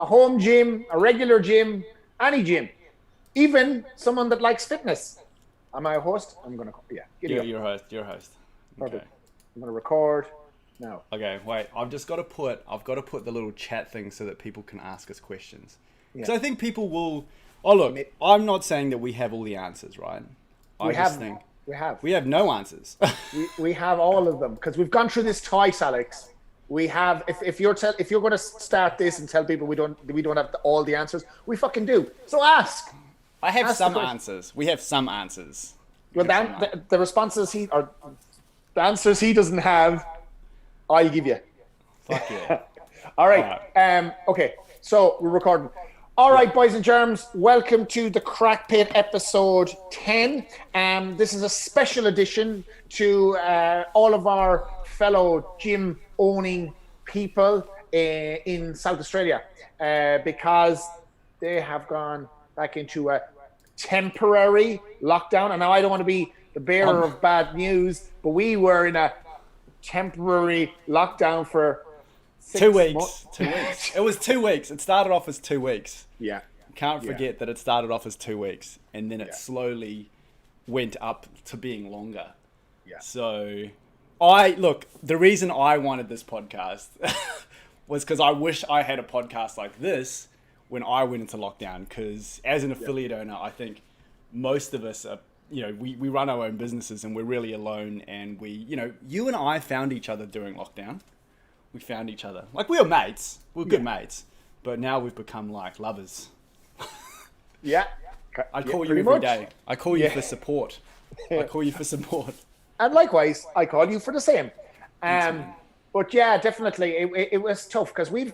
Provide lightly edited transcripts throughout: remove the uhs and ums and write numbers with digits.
a home gym, a regular gym, any gym, even someone that likes fitness. Am I a host? I'm gonna, yeah, giddy You're up. your host. Your host. Okay. Perfect. I'm gonna record now. Okay. Wait. I've got to put the little chat thing so that people can ask us questions. Yeah, Because I think people will. Oh look, Admit- I'm not saying that we have all the answers, right? I we just have, think we have, we have no answers. we have all of them because we've gone through this twice, Alex. We have. If you're if you're going to start this and tell people we don't have all the answers, we fucking do. So ask. I have Ask the some question. answers. We have some answers. Well, then the responses the answers he doesn't have, I'll give you. Fuck yeah. All right. Okay. So we're recording. All right, boys and germs. Welcome to the Crack Pit episode 10. This is a special edition to all of our fellow gym owning people in South Australia because they have gone back into a temporary lockdown. And now I don't want to be the bearer of bad news, but we were in a temporary lockdown for 2 weeks. 2 weeks. It was 2 weeks. It started off as 2 weeks. Yeah. Can't forget that it started off as 2 weeks and then it slowly went up to being longer. Yeah. So the reason I wanted this podcast was because I wish I had a podcast like this when I went into lockdown, because as an affiliate owner, I think most of us are, we run our own businesses and we're really alone, and you and I found each other during lockdown. We found each other. Like, we were mates. We were good mates. But now we've become like lovers. Yeah. I call you pretty every much. day. I call you for support. I call you for support. And likewise, I call you for the same. But yeah, definitely, it was tough because we've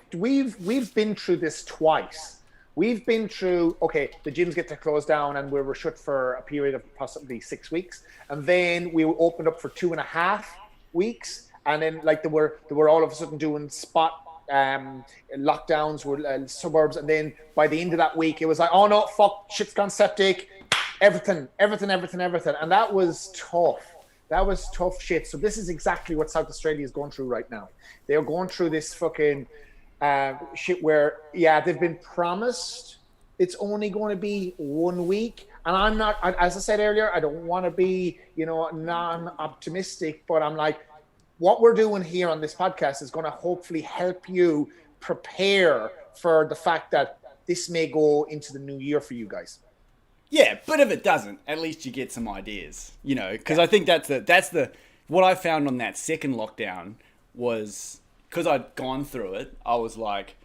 been through this twice. We've been through, okay, the gyms get to close down and we were shut for a period of possibly 6 weeks, and then we opened up for 2.5 weeks, and then like they were all of a sudden doing spot lockdowns were suburbs, and then by the end of that week it was like, oh no, fuck, shit's gone septic, everything, and that was tough. That was tough shit. So this is exactly what South Australia is going through right now. They're going through this fucking shit where, they've been promised it's only going to be 1 week. And I'm not, as I said earlier, I don't want to be, non-optimistic, but I'm like, what we're doing here on this podcast is going to hopefully help you prepare for the fact that this may go into the new year for you guys. Yeah, but if it doesn't, at least you get some ideas, because I think that's the what I found on that second lockdown was, because I'd gone through it, I was like,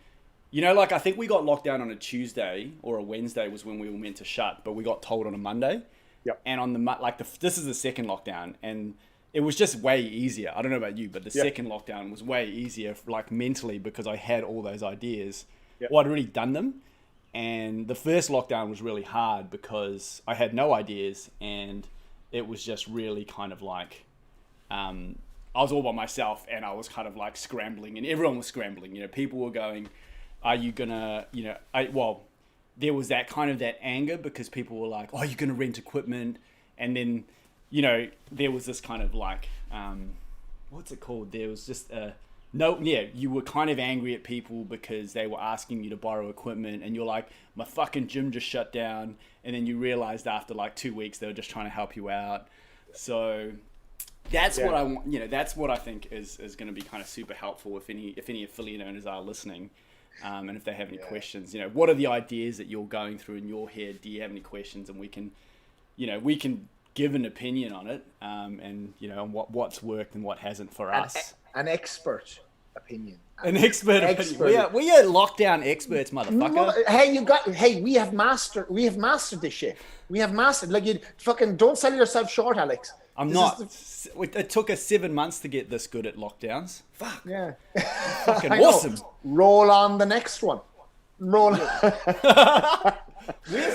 I think we got locked down on a Tuesday or a Wednesday was when we were meant to shut, but we got told on a Monday. Yep. And on this is the second lockdown, and it was just way easier. I don't know about you, but the second lockdown was way easier, like mentally, because I had all those ideas. Yep. Well, I'd already done them. And the first lockdown was really hard because I had no ideas, and it was just really kind of like, I was all by myself, and I was kind of like scrambling, and everyone was scrambling. People were going, are you gonna, there was that kind of that anger because people were like, oh, you're gonna rent equipment. And then, there was this kind of like, what's it called? There was just you were kind of angry at people because they were asking you to borrow equipment, and you're like, my fucking gym just shut down. And then you realized after like 2 weeks, they were just trying to help you out. So that's what I want, that's what I think is going to be kind of super helpful if any affiliate owners are listening. And if they have any questions, what are the ideas that you're going through in your head? Do you have any questions? And we can give an opinion on it, and on what's worked and what hasn't for us. An expert opinion. An expert opinion. We are lockdown experts, motherfucker. We have mastered this shit. We have mastered. Like, you fucking don't sell yourself short, Alex. It took us 7 months to get this good at lockdowns. Fuck. Yeah. Fucking awesome. Roll on the next one. Roll. We're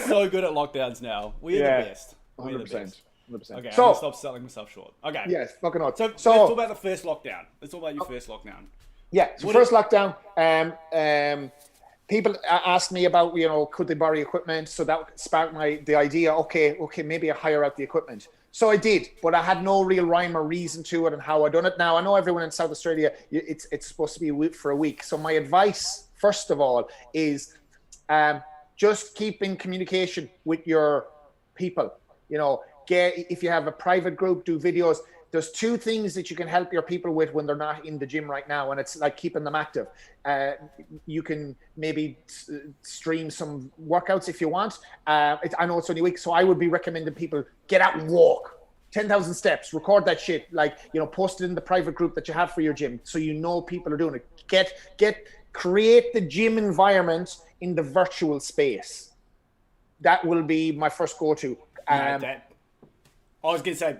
so good at lockdowns now. We're the best. 100%. 100%. Okay, So, I'm gonna stop selling myself short. Okay. Yes, fucking odd. So let's talk about the first lockdown. Let's talk about your first lockdown. Yeah, so first lockdown, people asked me about, could they borrow equipment? So that sparked the idea, okay, maybe I hire out the equipment. So I did, but I had no real rhyme or reason to it and how I done it. Now, I know everyone in South Australia, it's supposed to be for a week. So my advice first of all, is just keep in communication with your people. You know, if you have a private group, do videos. There's two things that you can help your people with when they're not in the gym right now, and it's like keeping them active. You can maybe stream some workouts if you want. I know it's only a week, so I would be recommending people get out and walk. 10,000 steps, record that shit, like, you know, post it in the private group that you have for your gym so you know people are doing it. Create the gym environment in the virtual space. That will be my first go-to. I was gonna say,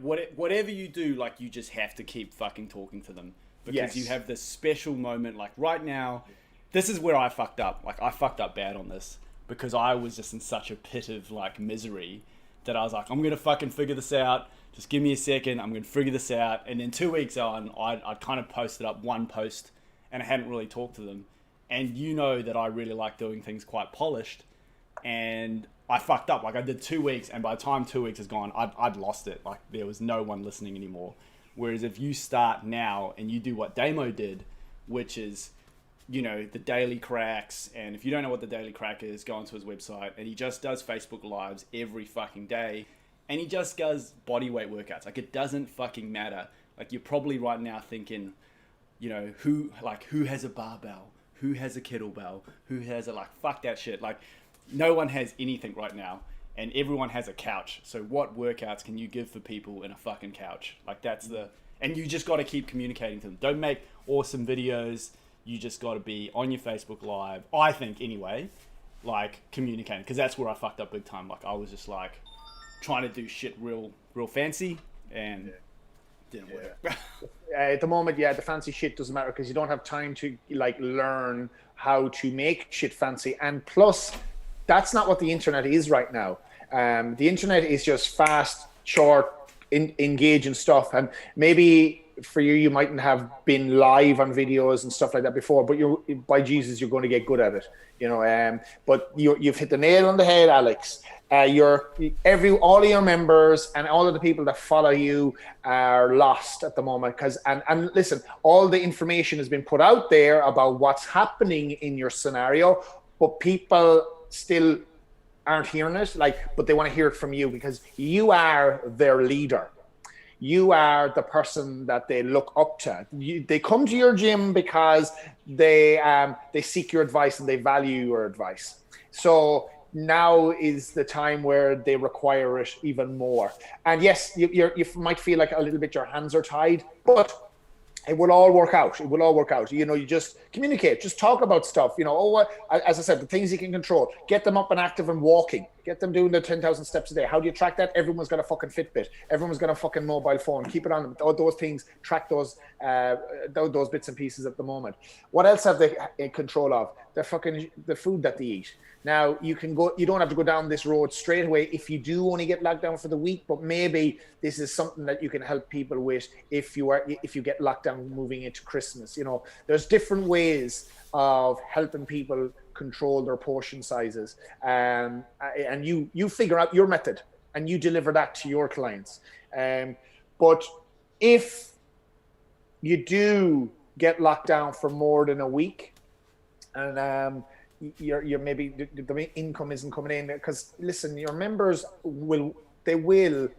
whatever you do, like, you just have to keep fucking talking to them, because you have this special moment. Like right now, this is where I fucked up. Like, I fucked up bad on this because I was just in such a pit of like misery that I was like, I'm gonna fucking figure this out. Just give me a second. I'm gonna figure this out. And then 2 weeks on, I'd kind of posted up one post, and I hadn't really talked to them. And you know that I really like doing things quite polished, and I fucked up. Like, I did 2 weeks, and by the time 2 weeks is gone, I'd lost it. Like, there was no one listening anymore. Whereas if you start now and you do what Damo did, which is, you know, the daily cracks, and if you don't know what the daily crack is, go onto his website, and he just does Facebook Lives every fucking day, and he just does body weight workouts. Like, it doesn't fucking matter. Like, you're probably right now thinking, you know, who has a barbell? Who has a kettlebell? Who has a, like, fuck that shit. Like, no one has anything right now, and everyone has a couch. So what workouts can you give for people in a fucking couch? Like, that's and you just got to keep communicating to them. Don't make awesome videos. You just got to be on your Facebook Live, I think, anyway, like, communicating, because that's where I fucked up big time. Like, I was just like trying to do shit real fancy, and didn't work. At the moment, the fancy shit doesn't matter because you don't have time to like learn how to make shit fancy. And plus, that's not what the internet is right now. The internet is just fast, short, engaging stuff. And maybe for you mightn't have been live on videos and stuff like that before, but by Jesus, you're going to get good at it. You know, but you've hit the nail on the head, Alex. All of your members and all of the people that follow you are lost at the moment because and listen, all the information has been put out there about what's happening in your scenario, but people still aren't hearing it. But they want to hear it from you because you are their leader. You are the person that they look up to. They come to your gym because they seek your advice and they value your advice. So now is the time where they require it even more. And yes, you might feel like a little bit your hands are tied, but it will all work out. It will all work out. You know, you just communicate, just talk about stuff. You know, as I said, the things you can control. Get them up and active and walking. Get them doing the 10,000 steps a day. How do you track that? Everyone's got a fucking Fitbit. Everyone's got a fucking mobile phone. Keep it on them. All those things, track those bits and pieces at the moment. What else have they in control of? The food that they eat. Now you don't have to go down this road straight away if you do only get locked down for the week, but maybe this is something that you can help people with if you get locked down moving into Christmas. You know, there's different ways of helping people control their portion sizes, and you figure out your method and you deliver that to your clients. But if you do get locked down for more than a week, and you're maybe the income isn't coming in, because listen, your members will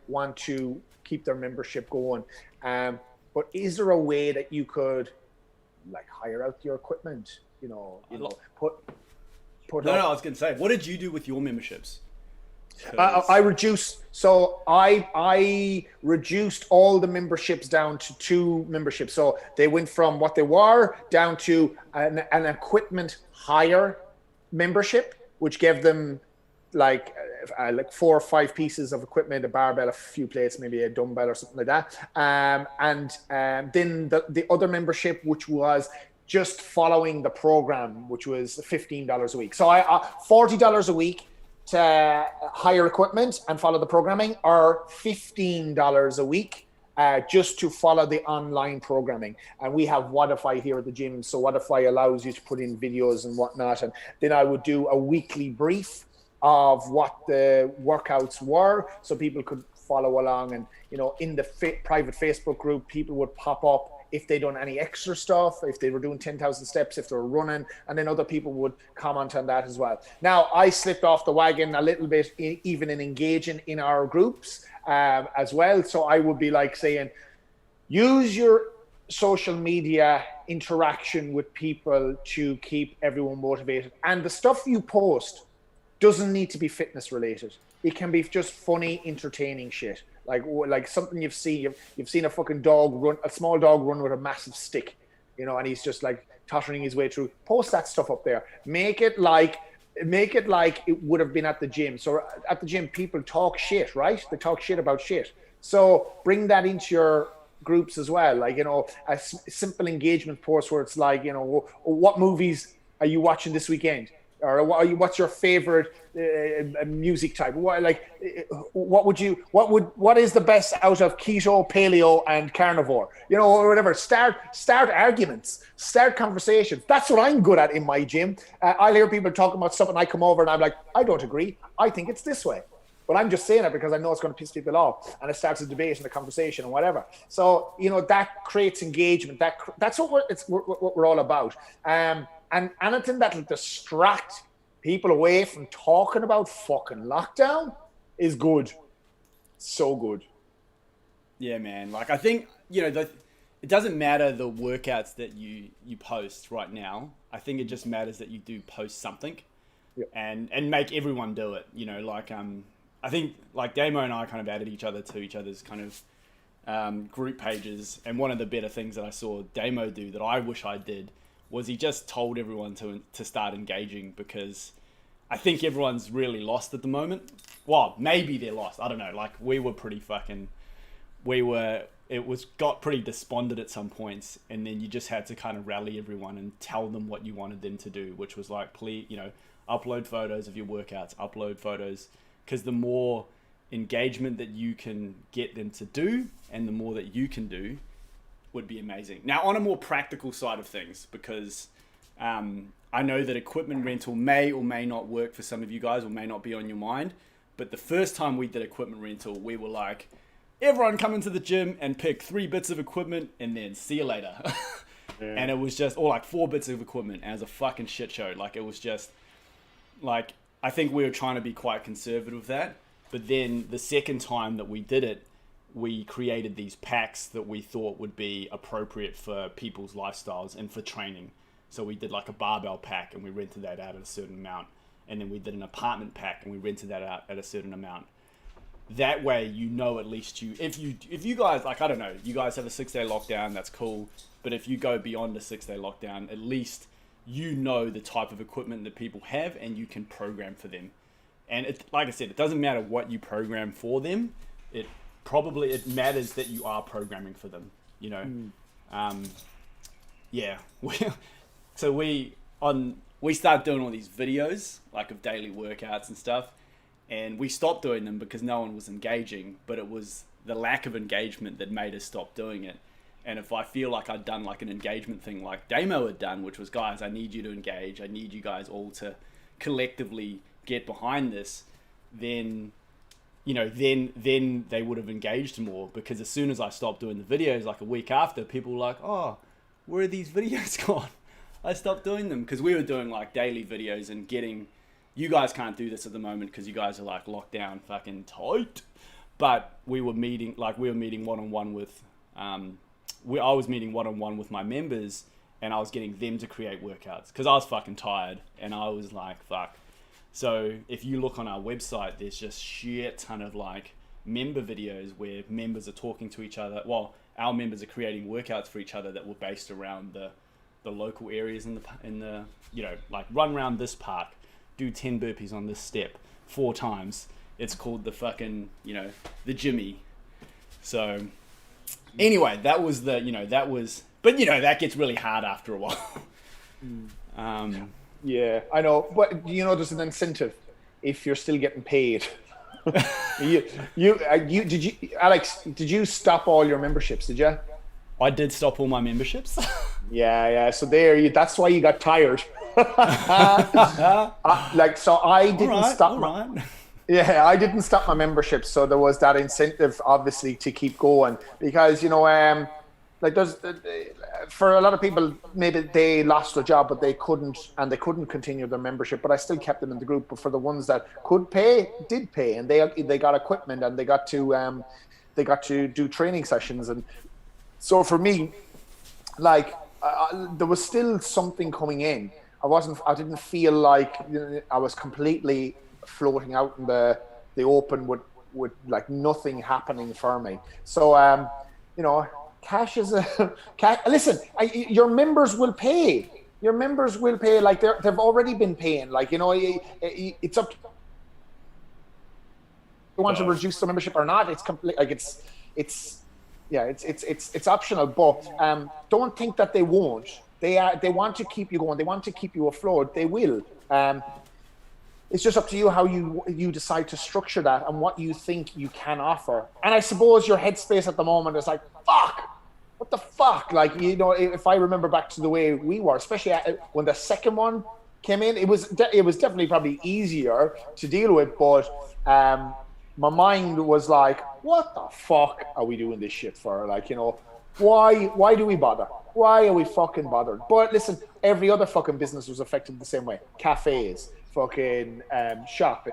want to keep their membership going, but is there a way that you could like hire out your equipment, put no, I was gonna say, what did you do with your memberships? I reduced all the memberships down to 2 memberships. So they went from what they were down to an equipment hire membership, which gave them like 4 or 5 pieces of equipment, a barbell, a few plates, maybe a dumbbell or something like that. And then the other membership, which was just following the program, which was $15 a week. So I $40 a week to hire equipment and follow the programming, or $15 a week just to follow the online programming. And we have Wodify here at the gym. So Wodify allows you to put in videos and whatnot. And then I would do a weekly brief of what the workouts were so people could follow along. And, in the private Facebook group, people would pop up if they done any extra stuff, if they were doing 10,000 steps, if they were running, and then other people would comment on that as well. Now, I slipped off the wagon a little bit, even in engaging in our groups as well. So I would be like saying, use your social media interaction with people to keep everyone motivated. And the stuff you post doesn't need to be fitness related. It can be just funny, entertaining shit. Like something you've seen. You've seen a fucking dog run, a small dog run with a massive stick, you know, and he's just like tottering his way through. Post that stuff up there. Make it like it would have been at the gym. So at the gym, people talk shit, right? They talk shit about shit. So bring that into your groups as well. Like, you know, a simple engagement post where it's like, you know, what movies are you watching this weekend? Or what's your favorite music type? What is the best out of keto, paleo, and carnivore? You know, or whatever. Start arguments, start conversations. That's what I'm good at in my gym. I'll hear people talking about something. I come over and I'm like, I don't agree. I think it's this way. But I'm just saying it because I know it's going to piss people off, and it starts a debate and a conversation and whatever. So, you know, that creates engagement. That's what we're all about. And anything that'll distract people away from talking about fucking lockdown is good. So good. Yeah, man. Like, I think, you know, it doesn't matter the workouts that you post right now. I think it just matters that you do post something. Yep. and make everyone do it. You know, like, I think, like, Damo and I kind of added each other to each other's kind of group pages. And one of the better things that I saw Damo do that I wish I did was he just told everyone to start engaging, because I think everyone's really lost at the moment. Well, maybe they're lost. I don't know. Like, we were pretty fucking... got pretty despondent at some points, and then you just had to kind of rally everyone and tell them what you wanted them to do, which was like, please, you know, upload photos of your workouts, upload photos, because the more engagement that you can get them to do and the more that you can do would be amazing. Now, on a more practical side of things, because I know that equipment rental may or may not work for some of you guys, or may not be on your mind, but the first time we did equipment rental, we were like, everyone come into the gym and pick 3 bits of equipment and then see you later. Yeah. And it was just, or like 4 bits of equipment, and it was a fucking shit show. Like, it was just, like, I think we were trying to be quite conservative with that. But then the second time that we did it, we created these packs that we thought would be appropriate for people's lifestyles and for training. So we did like a barbell pack, and we rented that out at a certain amount. And then we did an apartment pack, and we rented that out at a certain amount. That way, you know, at least if you guys, like, I don't know, you guys have a 6-day lockdown, that's cool. But if you go beyond a 6-day lockdown, at least you know the type of equipment that people have, and you can program for them. And it, like I said, it doesn't matter what you program for them. It matters that you are programming for them, you know? Yeah. So we started doing all these videos, like, of daily workouts and stuff, and we stopped doing them because no one was engaging, but it was the lack of engagement that made us stop doing it. And if I feel like I'd done like an engagement thing like Damo had done, which was, guys, I need you to engage, I need you guys all to collectively get behind this, then, you know, then they would have engaged more. Because as soon as I stopped doing the videos, like a week after, people were like, oh, where are these videos gone? I stopped doing them, because we were doing like daily videos and getting, you guys can't do this at the moment because you guys are like locked down fucking tight, but we were meeting one-on-one with, I was meeting one-on-one with my members, and I was getting them to create workouts because I was fucking tired, and I was like, fuck. So if you look on our website, there's just shit ton of like member videos where members are talking to each other. Well, our members are creating workouts for each other that were based around the local areas in the you know, like, run around this park, do 10 burpees on this step 4 times. It's called the fucking, you know, the Jimmy. So anyway, but you know, that gets really hard after a while. Yeah, I know, but you know, there's an incentive if you're still getting paid. Alex, did you stop all your memberships? Did you? I did stop all my memberships. Yeah. So that's why you got tired. So I didn't stop. Yeah, I didn't stop my membership. So there was that incentive, obviously, to keep going, because, you know, like there's for a lot of people, maybe they lost their job, but they couldn't continue their membership. But I still kept them in the group. But for the ones that could pay, did pay, and they got equipment and they got to do training sessions. And so for me, like there was still something coming in. I didn't feel like I was completely floating out in the open with like nothing happening for me. So cash is listen, your members will pay. Your members will pay. Like they've already been paying. Like it's up to you want to reduce the membership or not. It's complete. Like it's optional. But don't think that they won't. They want to keep you going. They want to keep you afloat. They will. It's just up to you how you decide to structure that and what you think you can offer. And I suppose your headspace at the moment is like, fuck, what the fuck? Like, if I remember back to the way we were, especially when the second one came in, it was definitely probably easier to deal with. But my mind was like, what the fuck are we doing this shit for? Like, why do we bother? Why are we fucking bothered? But listen, every other fucking business was affected the same way. Cafes, fucking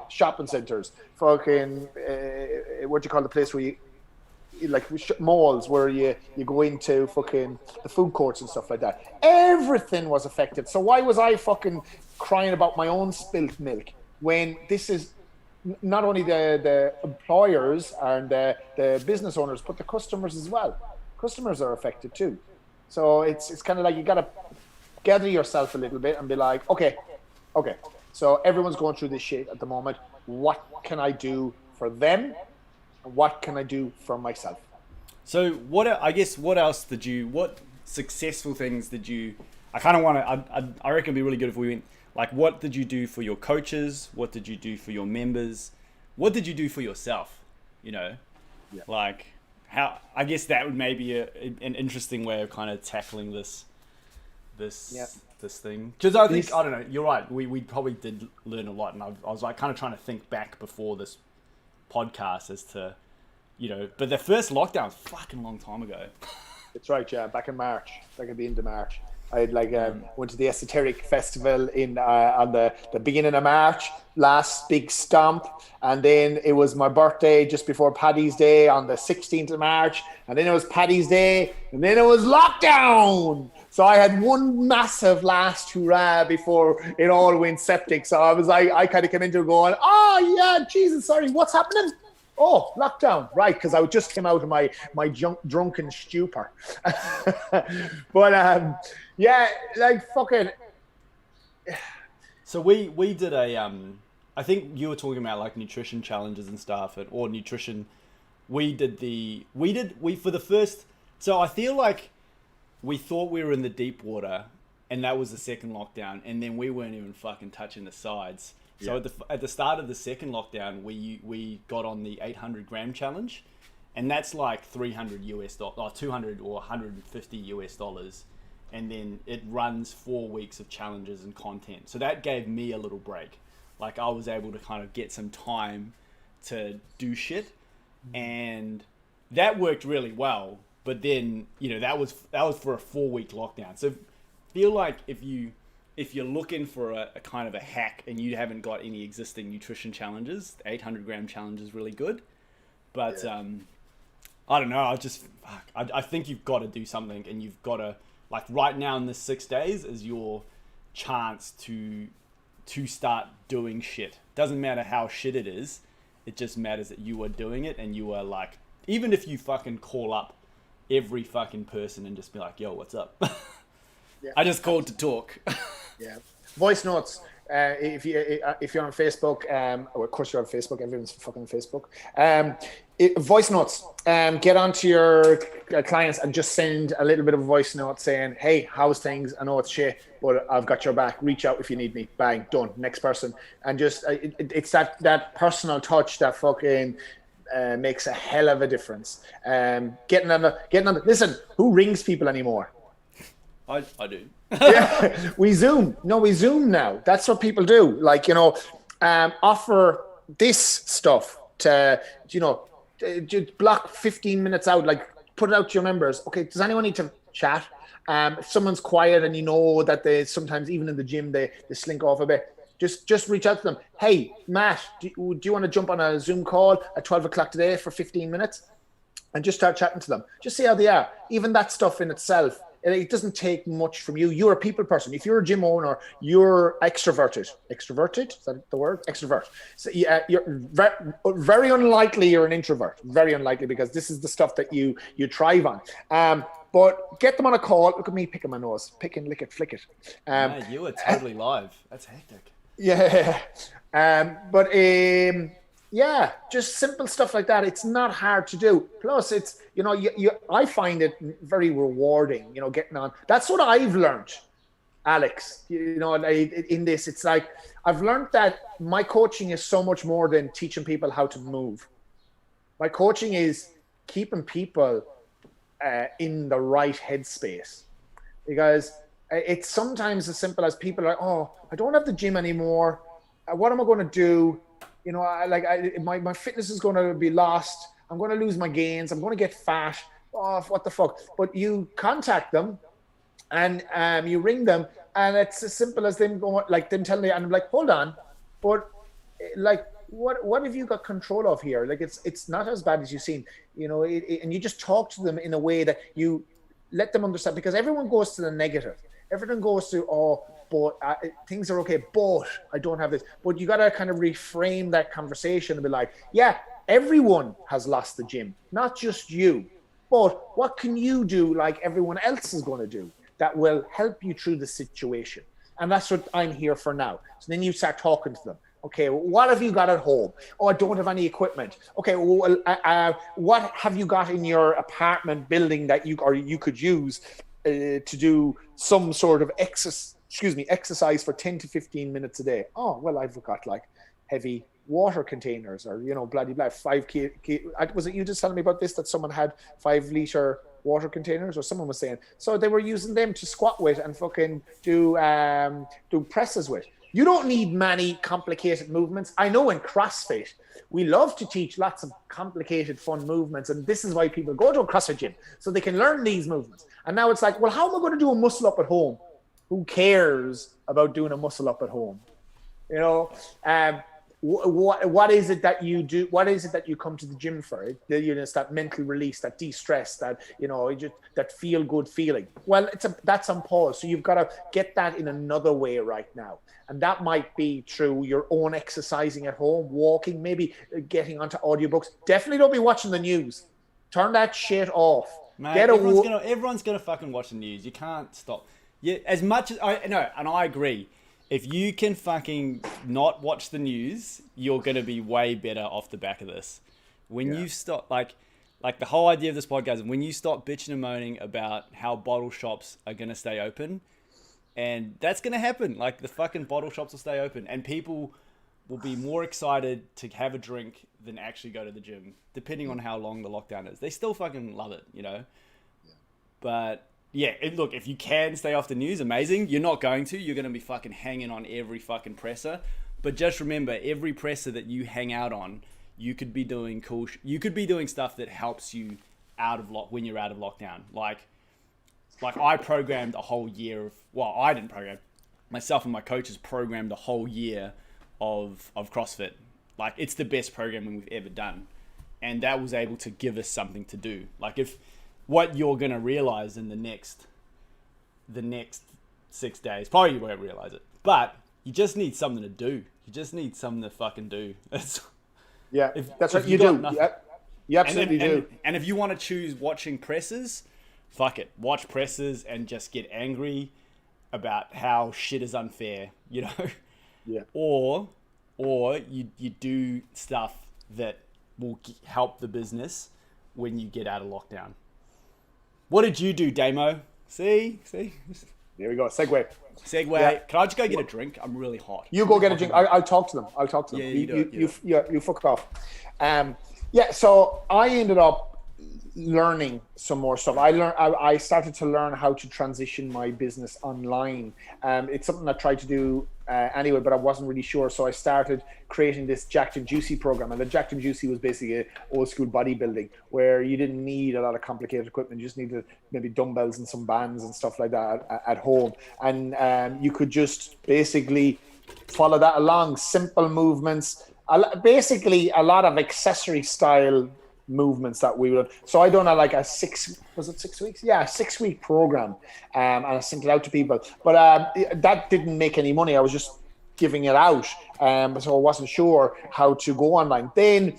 shopping centers, fucking what do you call the place where you like malls where you go into fucking the food courts and stuff like that. Everything was affected. So why was I fucking crying about my own spilt milk when this is not only the employers and the business owners, but the customers as well. Customers are affected too. So it's kind of like you got to gather yourself a little bit and be like, okay. So everyone's going through this shit at the moment. What can I do for them? What can I do for myself? So what else what successful things did you, I kind of want to, I reckon it'd be really good if we went, like, what did you do for your coaches? What did you do for your members? What did you do for yourself? Like how, I guess that would maybe an interesting way of kind of tackling this thing. Because I think, I don't know, you're right. We probably did learn a lot. And I was like kind of trying to think back before this podcast as to, but the first lockdown was fucking long time ago. That's right, yeah. Back at the end of March. I went to the Esoteric Festival on the beginning of March, last big stomp, and then it was my birthday just before Paddy's Day on the 16th of March, and then it was Paddy's Day, and then it was lockdown. So I had one massive last hurrah before it all went septic. So I was like, I kind of came into it going, oh yeah, Jesus, sorry, what's happening? Oh, lockdown, right? Because I just came out of my drunken stupor. But yeah, like fucking. So we did a I think you were talking about like nutrition challenges and stuff, or nutrition. We for the first. So I feel like we thought we were in the deep water, and that was the second lockdown, and then we weren't even fucking touching the sides. So at the start of the second lockdown, we got on the 800 gram challenge, and that's like $300 or 200 or 150 US dollars, and then it runs 4 weeks of challenges and content. So that gave me a little break. Like I was able to kind of get some time to do shit, and that worked really well. But then that was for a 4-week lockdown. So feel like if you're looking for a kind of a hack and you haven't got any existing nutrition challenges, the 800 gram challenge is really good. But I don't know. I think you've got to do something, and you've got to, like, right now in this 6 days is your chance to start doing shit. Doesn't matter how shit it is. It just matters that you are doing it, and you are like, even if you fucking call up every fucking person and just be like, yo, what's up? Yeah. I just called to talk. Yeah. Voice notes. If you're on Facebook, of course you're on Facebook. Everyone's fucking Facebook. Voice notes. Get onto your clients and just send a little bit of a voice note saying, "Hey, how's things? I know it's shit, but I've got your back. Reach out if you need me." Bang, done. Next person. And just it's that personal touch that fucking makes a hell of a difference. Getting on the. Listen, who rings people anymore? I do. Yeah, we Zoom. No, we Zoom now. That's what people do. Like, offer this stuff to, just block 15 minutes out. Like, put it out to your members. Okay, does anyone need to chat? If someone's quiet and you know that they sometimes, even in the gym, they slink off a bit, just reach out to them. Hey, Matt, do you want to jump on a Zoom call at 12 o'clock today for 15 minutes? And just start chatting to them. Just see how they are. Even that stuff in itself, it doesn't take much from you. You're a people person. If you're a gym owner, you're extroverted. Extroverted? Is that the word? Extrovert. So yeah, you're very unlikely you're an introvert. Very unlikely, because this is the stuff that you thrive on. But get them on a call. Look at me picking my nose. Pick and lick it, flick it. You are totally live. That's hectic. Yeah. Yeah, just simple stuff like that. It's not hard to do. Plus, it's, I find it very rewarding, getting on. That's what I've learned, Alex. In this, it's like I've learned that my coaching is so much more than teaching people how to move. My coaching is keeping people in the right headspace, because it's sometimes as simple as people are like, oh, I don't have the gym anymore. What am I going to do? My fitness is going to be lost. I'm going to lose my gains. I'm going to get fat. Oh, what the fuck? But you contact them and you ring them, and it's as simple as them going, like them telling you, and I'm like, hold on, but like, what have you got control of here? Like, it's not as bad as you seem, and you just talk to them in a way that you let them understand, because everyone goes to the negative. Everything goes to, oh, but things are okay, but I don't have this. But you got to kind of reframe that conversation and be like, yeah, everyone has lost the gym, not just you. But what can you do like everyone else is going to do that will help you through the situation? And that's what I'm here for now. So then you start talking to them. Okay, well, what have you got at home? Oh, I don't have any equipment. Okay, well, what have you got in your apartment building that you could use to do some sort of exercise for 10 to 15 minutes a day? Oh, well, I've got like heavy water containers, or blah blah blah. 5 was it you just telling me about this, that someone had 5-liter water containers, or someone was saying so they were using them to squat with and fucking do presses with. You don't need many complicated movements. I know in CrossFit we love to teach lots of complicated fun movements, and this is why people go to a CrossFit gym, so they can learn these movements. And now it's like, well, how am I going to do a muscle up at home? Who cares about doing a muscle up at home? What is it that you do? What is it that you come to the gym for? It's that mental release, that de-stress, that just that feel good feeling. Well, that's on pause. So you've got to get that in another way right now, and that might be through your own exercising at home, walking, maybe getting onto audiobooks. Definitely don't be watching the news. Turn that shit off. Mate, everyone's gonna fucking watch the news. You can't stop. Yeah, as much as and I agree. If you can fucking not watch the news, you're going to be way better off the back of this. When you stop, like the whole idea of this podcast, is when you stop bitching and moaning about how bottle shops are going to stay open, and that's going to happen. Like, the fucking bottle shops will stay open, and people will be more excited to have a drink than actually go to the gym, depending on how long the lockdown is. They still fucking love it, But... yeah, look, if you can stay off the news, amazing. You're not going to. You're going to be fucking hanging on every fucking presser. But just remember, every presser that you hang out on, you could be doing you could be doing stuff that helps you when you're out of lockdown. Like I programmed a whole year of... well, I didn't program. Myself and my coaches programmed a whole year of CrossFit. Like, it's the best programming we've ever done. And that was able to give us something to do. Like, if... what you're going to realize in the next 6 days, probably you won't realize it, but you just need something to do. You just need something to fucking do. That's what you do. You absolutely do. And if you want to choose watching presses, fuck it. Watch presses and just get angry about how shit is unfair, Yeah. Or you do stuff that will help the business when you get out of lockdown. What did you do, Damo? See? There we go. Segue. Yeah. Can I just go get a drink? I'm really hot. You go get a drink. I'll talk to them. Yeah, you fuck off. So I ended up learning some more stuff. I started to learn how to transition my business online. It's something I tried to do anyway, but I wasn't really sure. So I started creating this Jacked and Juicy program. And the Jacked and Juicy was basically a old school bodybuilding where you didn't need a lot of complicated equipment. You just needed maybe dumbbells and some bands and stuff like that at home. And you could just basically follow that along, simple movements, basically a lot of accessory style movements that we would. So I done like a 6 weeks? Yeah, 6 week program, and I sent it out to people. But that didn't make any money. I was just giving it out, so I wasn't sure how to go online. Then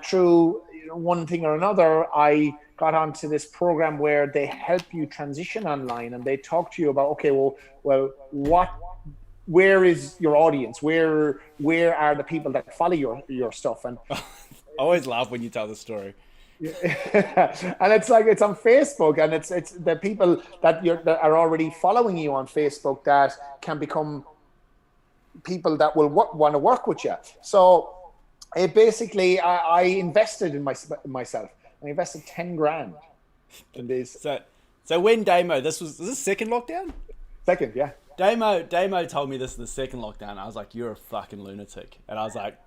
through one thing or another, I got onto this program where they help you transition online, and they talk to you about, okay, well, where is your audience? Where are the people that follow your stuff? And I always laugh when you tell the story. and it's like, it's on Facebook, and it's the people that are already following you on Facebook that can become people that will want to work with you. So it basically, I invested in myself. I invested 10 grand in this. So when Damo, was this second lockdown? Second, yeah. Damo told me this in the second lockdown. I was like, you're a fucking lunatic. And I was like,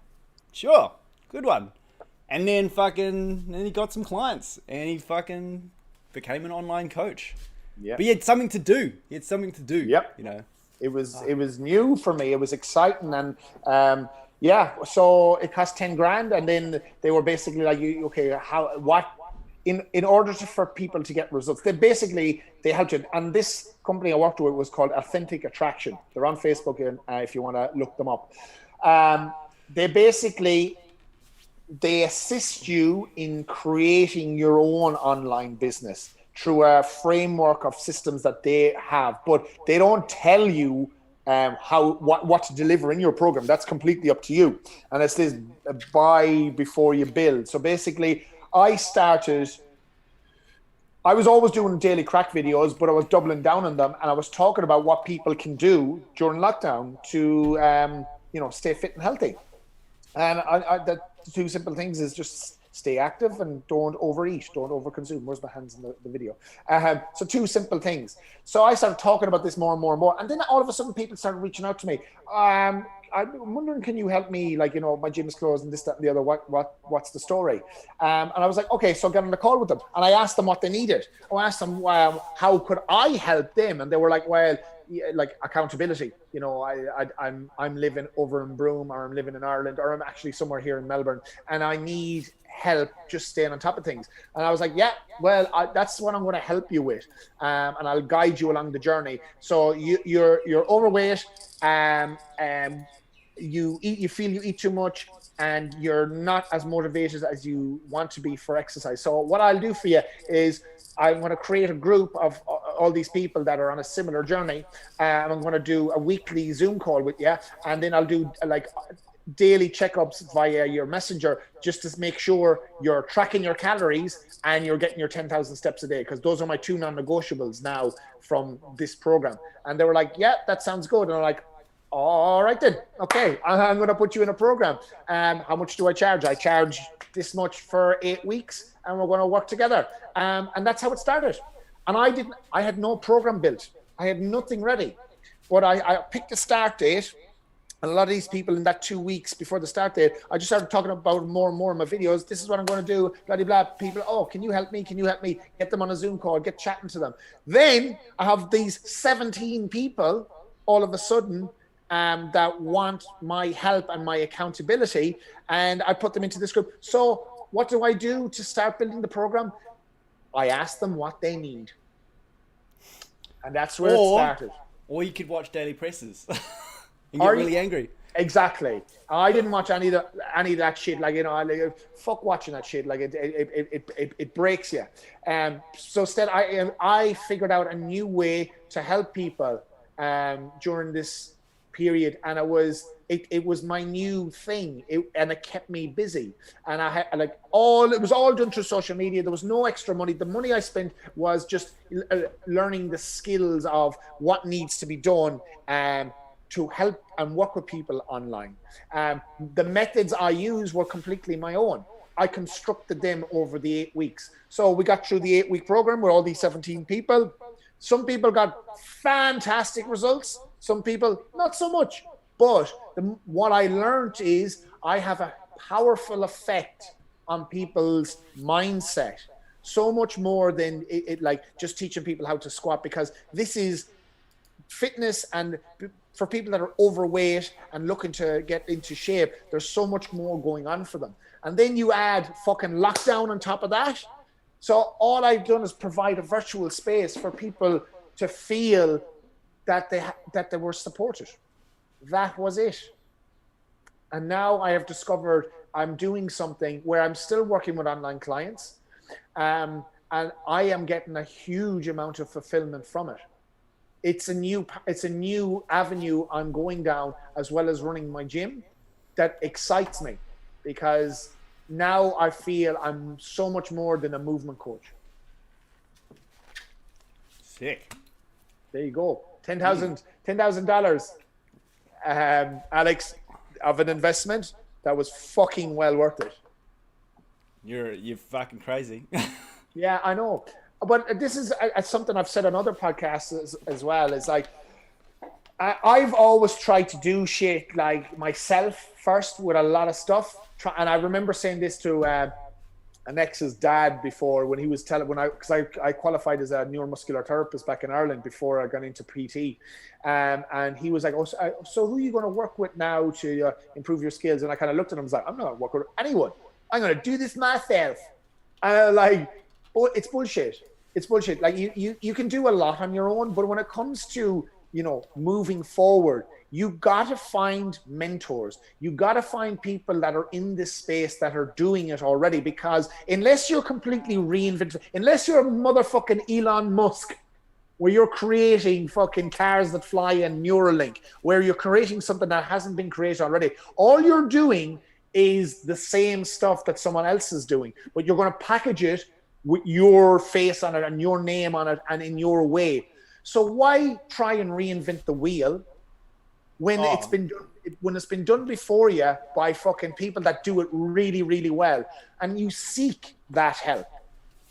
sure, good one. And then he got some clients, and he fucking became an online coach. Yeah. But he had something to do. Yep. You know, it was new for me. It was exciting, and so it cost 10 grand, and then they were basically like, in order for people to get results, they helped you. And this company I worked with was called Authentic Attraction. They're on Facebook, if you want to look them up. They assist you in creating your own online business through a framework of systems that they have, but they don't tell you what to deliver in your program. That's completely up to you. And it's this buy before you build. So basically, I was always doing daily crack videos, but I was doubling down on them, and I was talking about what people can do during lockdown to stay fit and healthy. And the two simple things is just stay active and don't overeat, don't overconsume. Where's my hands in the video? So two simple things. So I started talking about this more and more and more. And then all of a sudden people started reaching out to me. I'm wondering, can you help me? Like, my gym is closed and this, that, and the other. What's the story? And I was like, okay, so I got on the call with them. And I asked them what they needed. I asked them, how could I help them? And they were like, well, like accountability. I'm living over in Broome, or I'm living in Ireland, or I'm actually somewhere here in Melbourne, and I need help just staying on top of things. And I was like, yeah, well, that's what I'm going to help you with, and I'll guide you along the journey. So you're overweight, you feel you eat too much, and you're not as motivated as you want to be for exercise. So what I'll do for you is I'm going to create a group of all these people that are on a similar journey, and I'm going to do a weekly Zoom call with you, and then I'll do like daily checkups via your messenger, just to make sure you're tracking your calories and you're getting your 10,000 steps a day, because those are my two non-negotiables now from this program. And they were like, yeah, that sounds good. And I'm like, all right then, okay, I'm going to put you in a program. How much do I charge? I charge this much for 8 weeks, and we're going to work together. And that's how it started. And I had no program built. I had nothing ready. But I picked a start date. And a lot of these people in that 2 weeks before the start date, I just started talking about more and more in my videos. This is what I'm going to do, blah, blah, blah. People, oh, can you help me? Can you help me? Get them on a Zoom call, get chatting to them. Then I have these 17 people all of a sudden that want my help and my accountability. And I put them into this group. So what do I do to start building the program? I ask them what they need. And that's where it started. Or you could watch daily presses. And get really angry. Exactly. I didn't watch any of that shit. Like, fuck watching that shit. Like it breaks you. So instead, I figured out a new way to help people during this period, and it was my new thing, and it kept me busy. And I had it was all done through social media. There was no extra money. The money I spent was just learning the skills of what needs to be done to help and work with people online. The methods I use were completely my own. I constructed them over the 8 weeks. So we got through the 8-week program with all these 17 people. Some people got fantastic results. Some people not so much. But what I learned is I have a powerful effect on people's mindset, so much more than it like just teaching people how to squat, because this is fitness, and for people that are overweight and looking to get into shape, there's so much more going on for them. And then you add fucking lockdown on top of that. So all I've done is provide a virtual space for people to feel that they were supported. That was it. And now I have discovered I'm doing something where I'm still working with online clients, and I am getting a huge amount of fulfillment from it. It's a new avenue I'm going down, as well as running my gym, that excites me, because now I feel I'm so much more than a movement coach. Sick. There you go. $10,000, Alex, of an investment that was fucking well worth it. You're fucking crazy. Yeah, I know. But this is something I've said on other podcasts as well. Is like, I've always tried to do shit like myself first with a lot of stuff. And I remember saying this to an ex's dad before, when he was because I qualified as a neuromuscular therapist back in Ireland before I got into PT. And he was like, oh, so who are you going to work with now to improve your skills? And I kind of looked at him and was like, I'm not going to work with anyone. I'm going to do this myself. And I was like, oh, it's bullshit. It's bullshit. Like you can do a lot on your own, but when it comes to, moving forward, you got to find mentors. You got to find people that are in this space that are doing it already, because unless you're completely reinvented, unless you're a motherfucking Elon Musk, where you're creating fucking cars that fly and Neuralink, where you're creating something that hasn't been created already, all you're doing is the same stuff that someone else is doing, but you're going to package it with your face on it and your name on it and in your way. So why try and reinvent the wheel when it's been done before you by fucking people that do it really, really well, and you seek that help?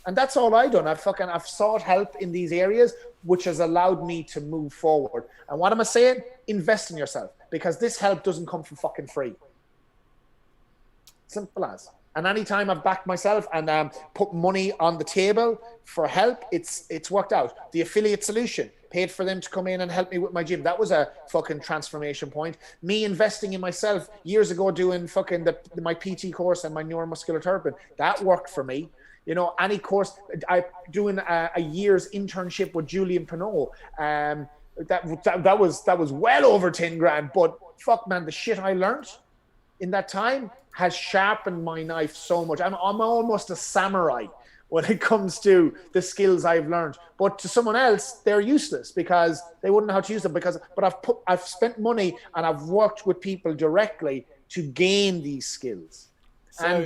And that's all I've done. I've sought help in these areas, which has allowed me to move forward. And what am I saying? Invest in yourself, because this help doesn't come for fucking free. Simple as. And anytime I've backed myself and put money on the table for help, it's worked out. The affiliate solution, paid for them to come in and help me with my gym. That was a fucking transformation point. Me investing in myself years ago, doing fucking my PT course and my neuromuscular therapy, that worked for me. Any course, I doing a year's internship with Julian Pinot. That was well over 10 grand. But fuck, man, the shit I learned in that time has sharpened my knife so much. I'm almost a samurai when it comes to the skills I've learned. But to someone else, they're useless because they wouldn't know how to use them. But I've spent money and I've worked with people directly to gain these skills. So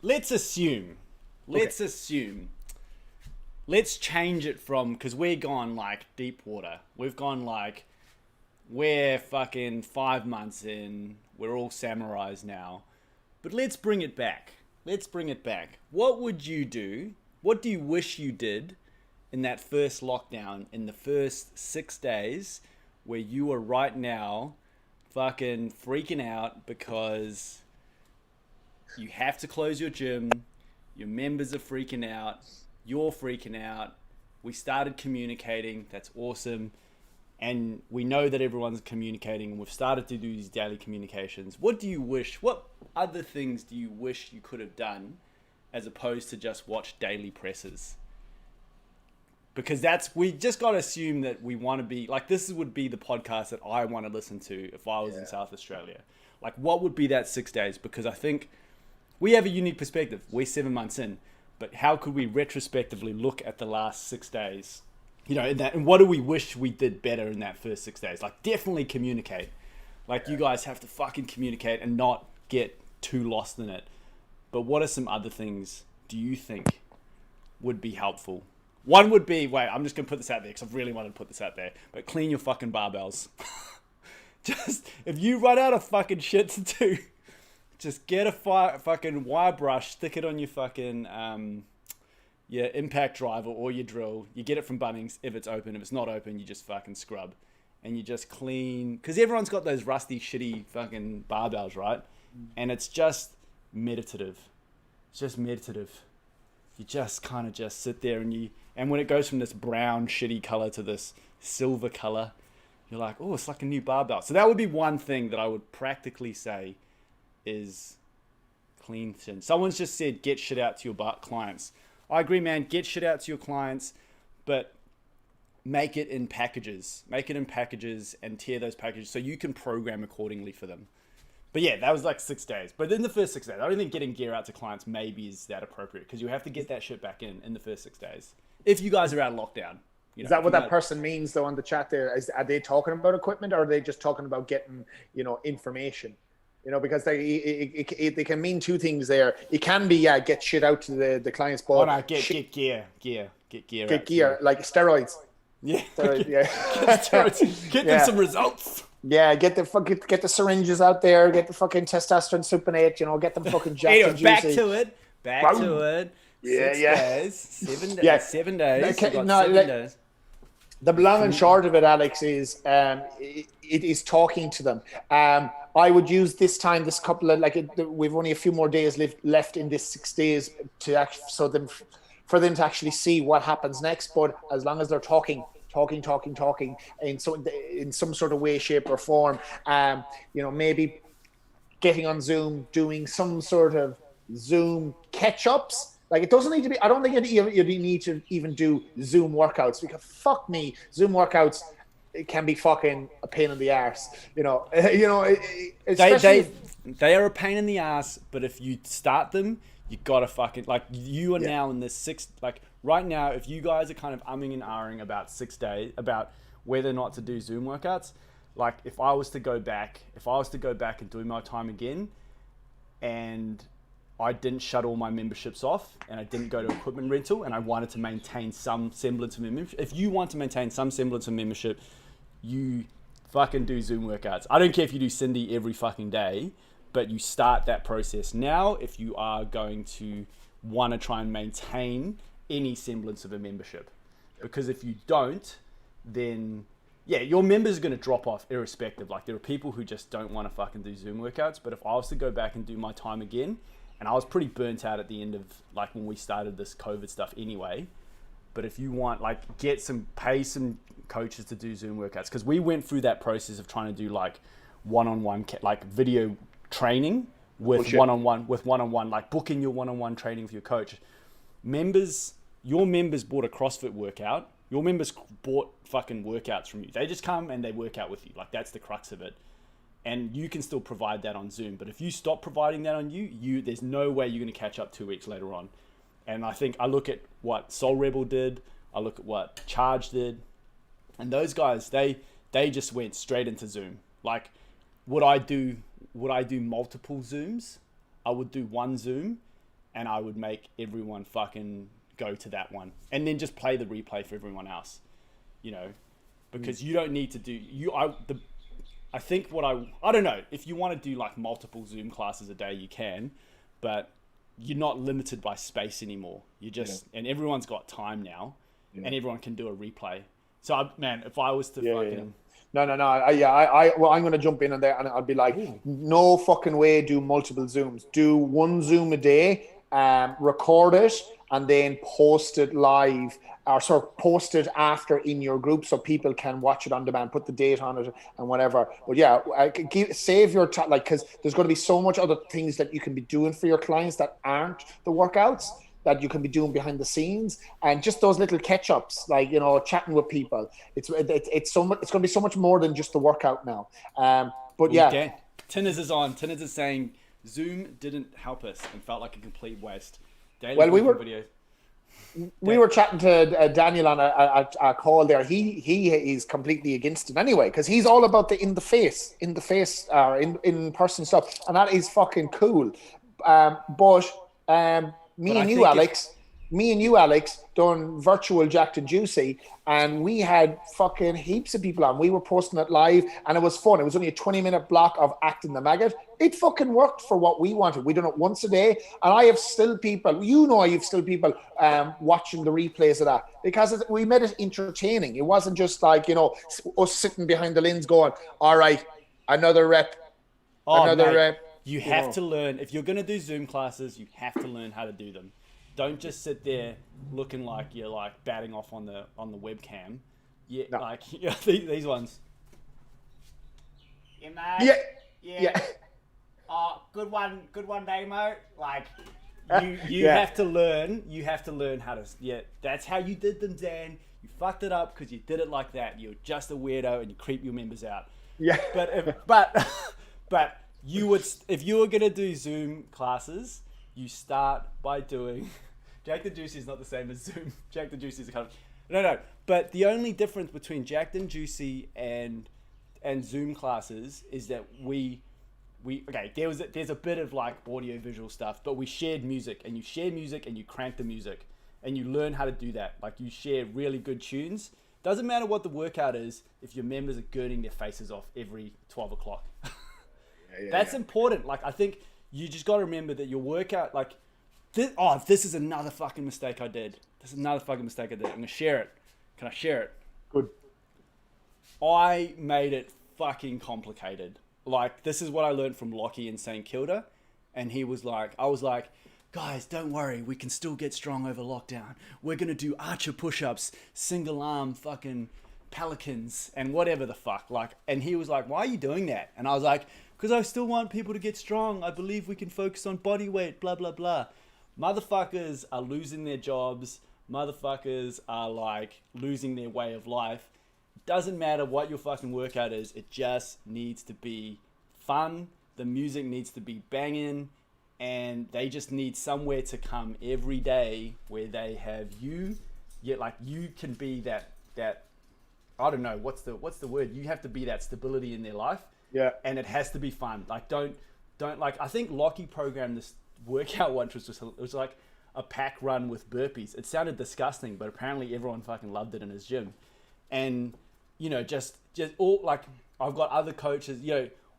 let's assume. Let's change it from, because we're gone like deep water. We've gone like, we're fucking 5 months in. We're all samurais now. But let's bring it back. What would you do? What do you wish you did in that first lockdown, in the first 6 days, where you were right now fucking freaking out because you have to close your gym, your members are freaking out, you're freaking out, we started communicating, that's awesome. And we know that everyone's communicating, and we've started to do these daily communications. What other things do you wish you could have done as opposed to just watch daily presses? Because we just got to assume that we want to be, like, this would be the podcast that I want to listen to if I was in South Australia. Like, what would be that 6 days? Because I think we have a unique perspective. We're 7 months in, but how could we retrospectively look at the last 6 days? And what do we wish we did better in that first 6 days? Like, definitely communicate. Like, you guys have to fucking communicate and not get too lost in it. But what are some other things do you think would be helpful? One would be, I'm just going to put this out there because I really wanted to put this out there, but clean your fucking barbells. Just, if you run out of fucking shit to do, Just get a fucking wire brush, stick it on your fucking impact driver or your drill. You get it from Bunnings if it's open. If it's not open, you just fucking scrub. And you just clean. Because everyone's got those rusty, shitty fucking barbells, right? And it's just meditative. It's just meditative. You just kind of just sit there and when it goes from this brown, shitty color to this silver color, you're like, oh, it's like a new barbell. So that would be one thing that I would practically say is clean shit. Someone's just said, get shit out to your clients. I agree, man. Get shit out to your clients, but make it in packages. Make it in packages and tier those packages so you can program accordingly for them. But yeah, that was like 6 days. But in the first 6 days, I don't think getting gear out to clients maybe is that appropriate because you have to get that shit back in the first 6 days. If you guys are out of lockdown. Is that what that person means though on the chat there? Are they talking about equipment or are they just talking about getting, information? Because they can mean two things there. It can be, get shit out to the clients. But get gear. Get gear, like steroids. Yeah. Steroids, yeah. Get steroids. Get them some results. Yeah, get the syringes out there. Get the fucking testosterone supinate. Get them fucking jacked and juicy. Back to it. Yeah, 6 days. 7 days. Yeah. 7 days. 7 days. The long and short of it, Alex, is it is talking to them. I would use this couple of we've only a few more days left in this 6 days to for them to actually see what happens next. But as long as they're talking in some sort of way, shape, or form, maybe getting on Zoom, doing some sort of Zoom catch-ups. Like it doesn't need to be. I don't think you need to even do Zoom workouts because fuck me, Zoom workouts it can be fucking a pain in the arse. They are a pain in the ass. But if you start them, you gotta fucking you are now in this right now. If you guys are kind of umming and ahhing about 6 days about whether or not to do Zoom workouts, if I was to go back and do my time again, and I didn't shut all my memberships off and I didn't go to equipment rental and I wanted to maintain some semblance of membership. If you want to maintain some semblance of membership, you fucking do Zoom workouts. I don't care if you do Cindy every fucking day, but you start that process now if you are going to want to try and maintain any semblance of a membership. Because if you don't, then your members are going to drop off irrespective. There are people who just don't want to fucking do Zoom workouts. But if I was to go back and do my time again, and I was pretty burnt out at the end of when we started this COVID stuff anyway. But if you want, pay some coaches to do Zoom workouts. Because we went through that process of trying to do one-on-one, video training with one-on-one, booking your one-on-one training with your coach. Your members bought a CrossFit workout. Your members bought fucking workouts from you. They just come and they work out with you. That's the crux of it. And you can still provide that on Zoom. But if you stop providing that on you there's no way you're going to catch up 2 weeks later on. And I think I look at what Soul Rebel did. I look at what Charge did. And those guys, they just went straight into Zoom. Would I do multiple Zooms? I would do one Zoom and I would make everyone fucking go to that one. And then just play the replay for everyone else. Because you don't need to do... I think I don't know, if you want to do multiple Zoom classes a day, you can, but you're not limited by space anymore. You just, and everyone's got time now and everyone can do a replay. So if I was to fucking... No. I'm going to jump in on there and I'll be like, no fucking way do multiple Zooms. Do one Zoom a day, record it and then post it live post it after in your group so people can watch it on demand, put the date on it and whatever. But save your time, because there's going to be so much other things that you can be doing for your clients that aren't the workouts that you can be doing behind the scenes, and just those little catch-ups, chatting with people. It's going to be so much more than just the workout now. Okay. Tinners is on. Tinners is saying Zoom didn't help us and felt like a complete waste. We were chatting to Daniel on a call there. He is completely against it anyway, because he's all about the in person stuff, and that is fucking cool. Me and you, Alex, me and you, Alex, done virtual Jacked and Juicy, and we had fucking heaps of people on. We were posting it live, and it was fun. It was only a 20-minute block of acting the maggot. It fucking worked for what we wanted. We done it once a day, and I have still people, I have still people watching the replays of that because we made it entertaining. It wasn't just like, us sitting behind the lens going, all right, another rep, another rep. You have to learn. If you're going to do Zoom classes, you have to learn how to do them. Don't just sit there looking like you're like batting off on the webcam. Yeah, no. Like these ones. Yeah, mate. Yeah. Oh, good one, Damo. Like you have to learn. You have to learn how to. Yeah, that's how you did them, Dan. You fucked it up because you did it like that. You're just a weirdo and you creep your members out. Yeah. But you would, if you were gonna do Zoom classes, you start by doing. Jacked and Juicy is not the same as Zoom. Jacked and Juicy is a kind of no. But the only difference between Jacked and Juicy and Zoom classes is that we there's a bit of like audio visual stuff, but we shared music, and you share music and you crank the music and you learn how to do that. Like you share really good tunes. Doesn't matter what the workout is if your members are girding their faces off every 12 o'clock. That's important. Like I think you just got to remember that your workout, like this is another fucking mistake I did. I'm gonna share it. Can I share it? Good. I made it fucking complicated. Like, this is what I learned from Lockie in St. Kilda. And I was like, guys, don't worry. We can still get strong over lockdown. We're going to do archer push-ups, single arm fucking pelicans, and whatever the fuck. Like, and he was like, why are you doing that? And I was like, because I still want people to get strong. I believe we can focus on body weight, blah, blah, blah. Motherfuckers are losing their jobs. Motherfuckers are like losing their way of life. Doesn't matter what your fucking workout is. It just needs to be fun. The music needs to be banging, and they just need somewhere to come every day where they have you. Yet, like, you can be that I don't know what's the word. You have to be that stability in their life. Yeah. And it has to be fun. Like, don't like. I think Lockie programmed this workout once. It was like a pack run with burpees. It sounded disgusting, but apparently everyone fucking loved it in his gym, and. Just all, like, I've got other coaches,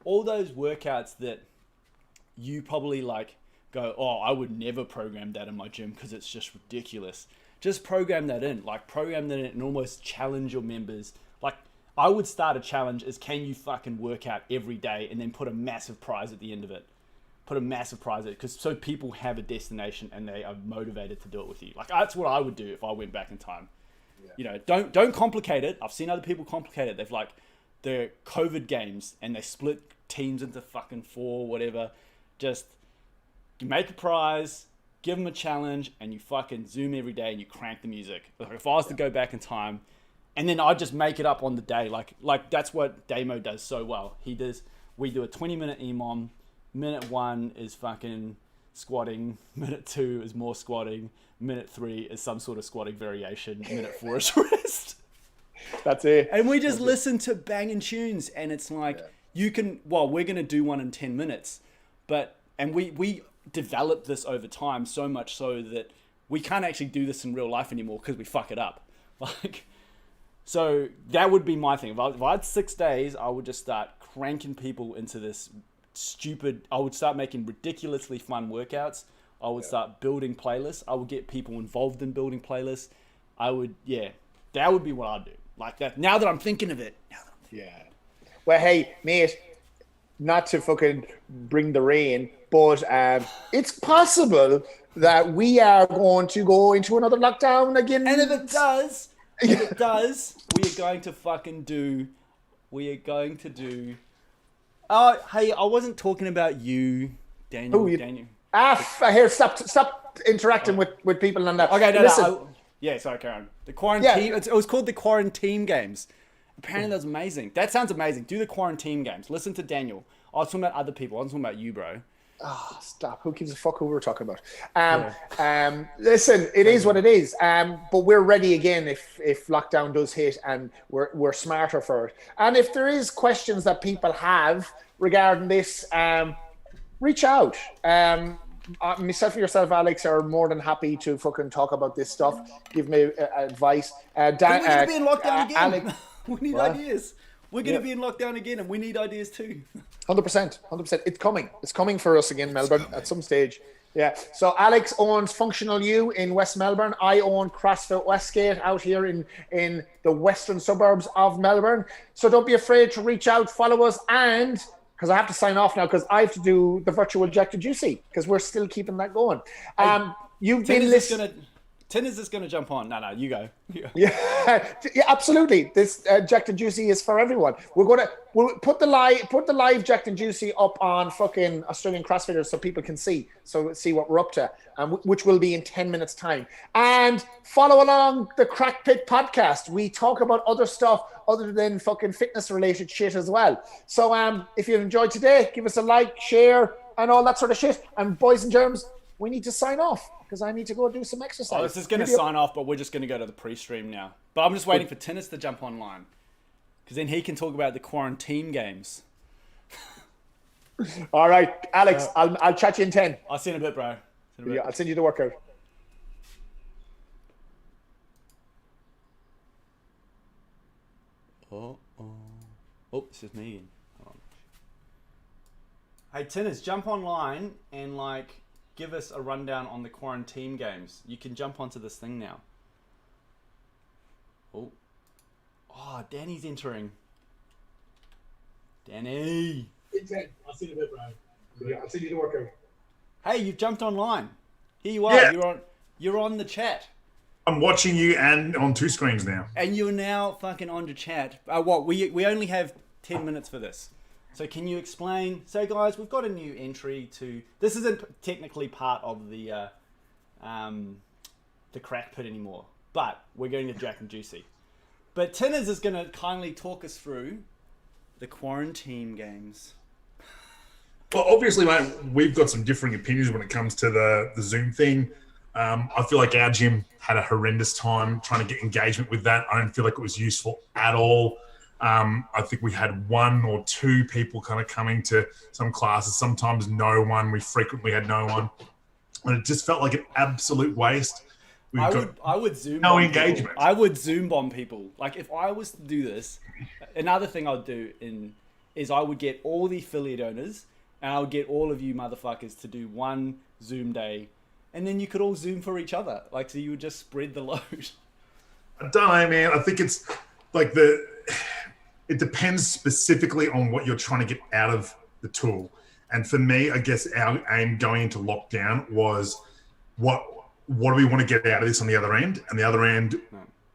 all those workouts that you probably like go, oh, I would never program that in my gym because it's just ridiculous. Just program that in, and almost challenge your members. Like, I would start a challenge as, can you fucking work out every day, and then put a massive prize at the end of it. Because so people have a destination and they are motivated to do it with you. Like, that's what I would do if I went back in time. Yeah. Don't complicate it. I've seen other people complicate it. They've like the COVID games and they split teams into fucking 4, whatever. Just you make a prize, give them a challenge, and you fucking Zoom every day and you crank the music. Like if I was to go back in time, and then I just make it up on the day. Like that's what Damo does so well. We do a 20-minute EMOM. Minute 1 is fucking squatting. Minute 2 is more squatting. Minute 3 is some sort of squatting variation. Minute 4 is rest. That's it. And we just listen to banging tunes, and it's like we're gonna do one in 10 minutes, and we developed this over time so much so that we can't actually do this in real life anymore because we fuck it up. Like, so that would be my thing. If I had 6 days, I would just start cranking people into this I would start making ridiculously fun workouts. I would start building playlists. I would get people involved in building playlists. That would be what I'd do. Like that. Now that I'm thinking of it. Yeah. Well, hey, mate, not to fucking bring the rain, but it's possible that we are going to go into another lockdown again. And if it does, we are going to do. Oh, hey, I wasn't talking about you, Daniel. Daniel. Here, stop interacting with people on that. Okay, Listen. Sorry, Karen. The quarantine. It was called the quarantine games. Apparently, that was amazing. That sounds amazing. Do the quarantine games. Listen to Daniel. I was talking about other people. I was talking about you, bro. Oh, stop. Who gives a fuck who we're talking about? Listen, it is what it is. But we're ready again if lockdown does hit, and we're smarter for it. And if there is questions that people have regarding this, reach out. myself and yourself, Alex, are more than happy to fucking talk about this stuff. Give me advice. We're going to be in lockdown again. Alex, We need ideas. We're going to be in lockdown again, and we need ideas too. 100%. It's coming. It's coming for us again, Melbourne, at some stage. Yeah. So Alex owns Functional U in West Melbourne. I own CrossFit Westgate out here in the western suburbs of Melbourne. So don't be afraid to reach out, follow us, and because I have to sign off now because I have to do the virtual Jack to Juicy because we're still keeping that going. You've been listening. Tin is just going to jump on. No, you go. Yeah, absolutely. This Jacked and Juicy is for everyone. We'll put the live Jacked and Juicy up on fucking Australian CrossFitters so people can see what we're up to, which will be in 10 minutes time. And follow along the Crack Pit podcast. We talk about other stuff other than fucking fitness related shit as well. So if you've enjoyed today, give us a like, share, and all that sort of shit. And boys and germs, we need to sign off because I need to go do some exercise. Oh, this is going to sign off, but we're just going to go to the pre-stream now. But I'm just waiting for Tinnis to jump online because then he can talk about the quarantine games. All right, Alex, I'll chat you in 10. I'll see you in a bit, bro. Yeah, I'll send you the workout. Oh, this is me again. Hold on. Hey, Tinnis, jump online and give us a rundown on the quarantine games. You can jump onto this thing now. Oh, Danny's entering. Danny. I'll see you in a bit, bro. Yeah, I'll send you the workout. Hey, you've jumped online. Here you are. Yeah. You're on the chat. I'm watching you and on two screens now. And you're now fucking on to chat. We only have 10 minutes for this. So can you explain? So guys, we've got a new entry to. This isn't technically part of the Crack Pit anymore, but we're going to Jack and Juicy. But Tinners is going to kindly talk us through the quarantine games. Well, obviously, mate, we've got some differing opinions when it comes to the Zoom thing. I feel like our gym had a horrendous time trying to get engagement with that. I don't feel like it was useful at all. I think we had one or two people kind of coming to some classes, sometimes no one. We frequently had no one. And it just felt like an absolute waste. I would Zoom no bomb engagement. People. I would Zoom bomb people. Like if I was to do this, another thing I'd do is I would get all the affiliate owners and I would get all of you motherfuckers to do one Zoom day and then you could all Zoom for each other. Like, so you would just spread the load. I don't know, man. I think it's like it depends specifically on what you're trying to get out of the tool. And for me, I guess our aim going into lockdown was what do we want to get out of this on the other end? And the other end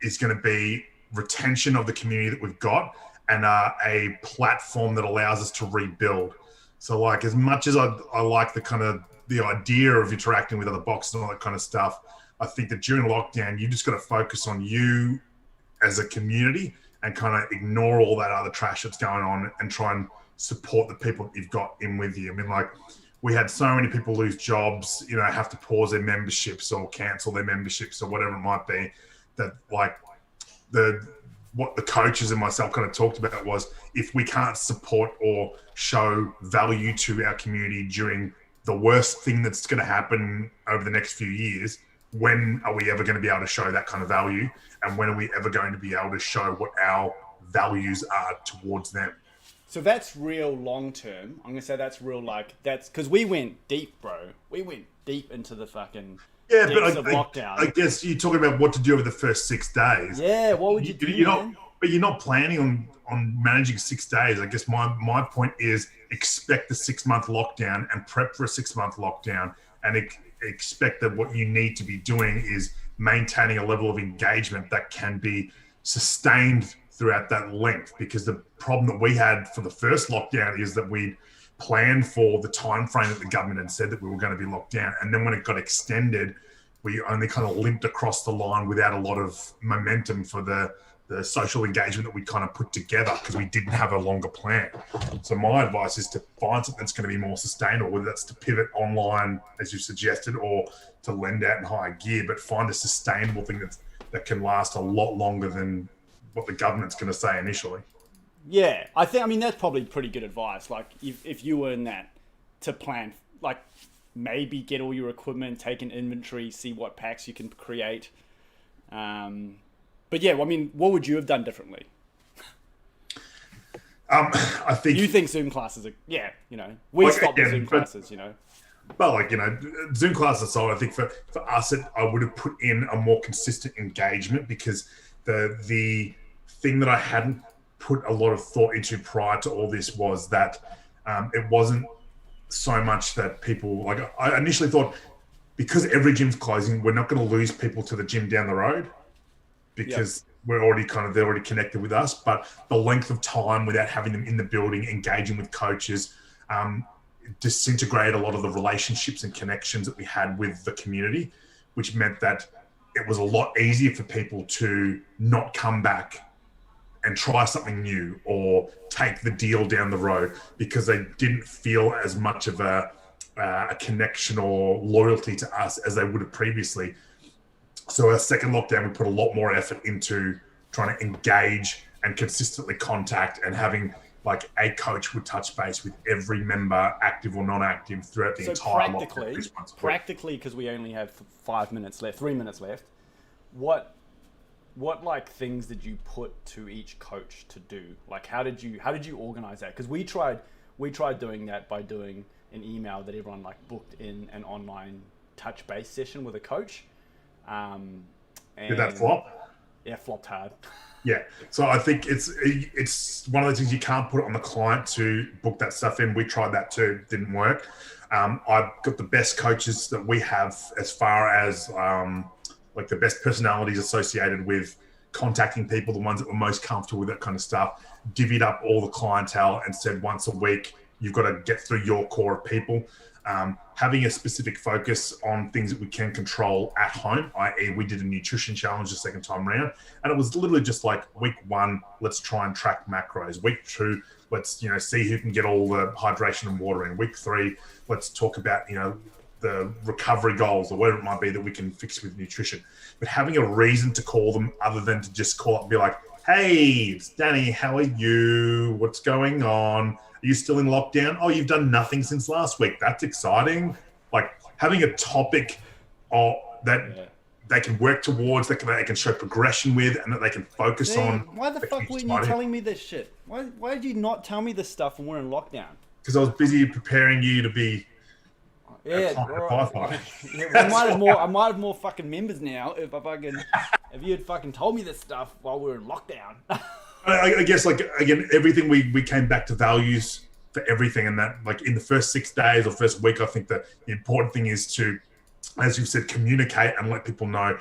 is going to be retention of the community that we've got and a platform that allows us to rebuild. So like as much as I like the idea of interacting with other boxes and all that kind of stuff, I think that during lockdown, you just got to focus on you as a community and kind of ignore all that other trash that's going on and try and support the people that you've got in with you. I mean, like we had so many people lose jobs, have to pause their memberships or cancel their memberships or whatever it might be, that like what the coaches and myself kind of talked about was if we can't support or show value to our community during the worst thing that's going to happen over the next few years, when are we ever going to be able to show that kind of value? And when are we ever going to be able to show what our values are towards them? So that's real long term. I'm going to say that's real, that's because we went deep, bro. We went deep into the fucking but of lockdown. I guess you're talking about what to do over the first 6 days. Yeah, what would you do? But you're not planning on managing 6 days. I guess my point is expect the 6-month lockdown and prep for a 6-month lockdown and expect that what you need to be doing is maintaining a level of engagement that can be sustained throughout that length. Because the problem that we had for the first lockdown is that we planned for the time frame that the government had said that we were going to be locked down. And then when it got extended, we only kind of limped across the line without a lot of momentum for the social engagement that we kind of put together because we didn't have a longer plan. So my advice is to find something that's going to be more sustainable, whether that's to pivot online, as you suggested, or to lend out and hire gear, but find a sustainable thing that can last a lot longer than what the government's going to say initially. Yeah, I mean, that's probably pretty good advice. Like if you were in that to plan, like maybe get all your equipment, take an inventory, see what packs you can create. But yeah, I mean, what would you have done differently? I think You think Zoom classes are, we Like, stopped the again, Zoom but- classes, Well, Zoom class aside, I think for us, I would have put in a more consistent engagement, because the thing that I hadn't put a lot of thought into prior to all this was that it wasn't so much that people, like, I initially thought, because every gym's closing, we're not going to lose people to the gym down the road, because they're already connected with us. But the length of time without having them in the building, engaging with coaches, disintegrated a lot of the relationships and connections that we had with the community, which meant that it was a lot easier for people to not come back and try something new or take the deal down the road, because they didn't feel as much of a connection or loyalty to us as they would have previously. So our second lockdown, we put a lot more effort into trying to engage and consistently contact, and having like a coach would touch base with every member, active or non-active, throughout the entire lockdown. At least once a week. Practically, because we only have 3 minutes left, what like things did you put to each coach to do? Like, how did you organize that? Because we tried doing that by doing an email that everyone like booked in an online touch base session with a coach. Did that flop? Yeah, flopped hard. Yeah. So I think it's one of those things you can't put it on the client to book that stuff in. We tried that too, didn't work. I've got the best coaches that we have, as far as like the best personalities associated with contacting people, the ones that were most comfortable with that kind of stuff, divvied up all the clientele and said once a week, you've got to get through your core of people. Having a specific focus on things that we can control at home, i.e. we did a nutrition challenge the second time around, and it was literally just like, week 1, let's try and track macros. Week 2, let's see who can get all the hydration and water in. Week 3, let's talk about the recovery goals or whatever it might be that we can fix with nutrition. But having a reason to call them, other than to just call up and be like, hey, it's Danny, how are you? What's going on? Are you still in lockdown? Oh, you've done nothing since last week. That's exciting. Like, having a topic that they can work towards, that they can show progression with, and that they can focus on. Why the fuck weren't you telling me this shit? Why did you not tell me this stuff when we're in lockdown? Because I was busy preparing you to be I might have more fucking members now if you had fucking told me this stuff while we were in lockdown. I guess, like, again, everything we came back to values for everything, and that, like, in the first 6 days or first week, I think that the important thing is to, as you've said, communicate and let people know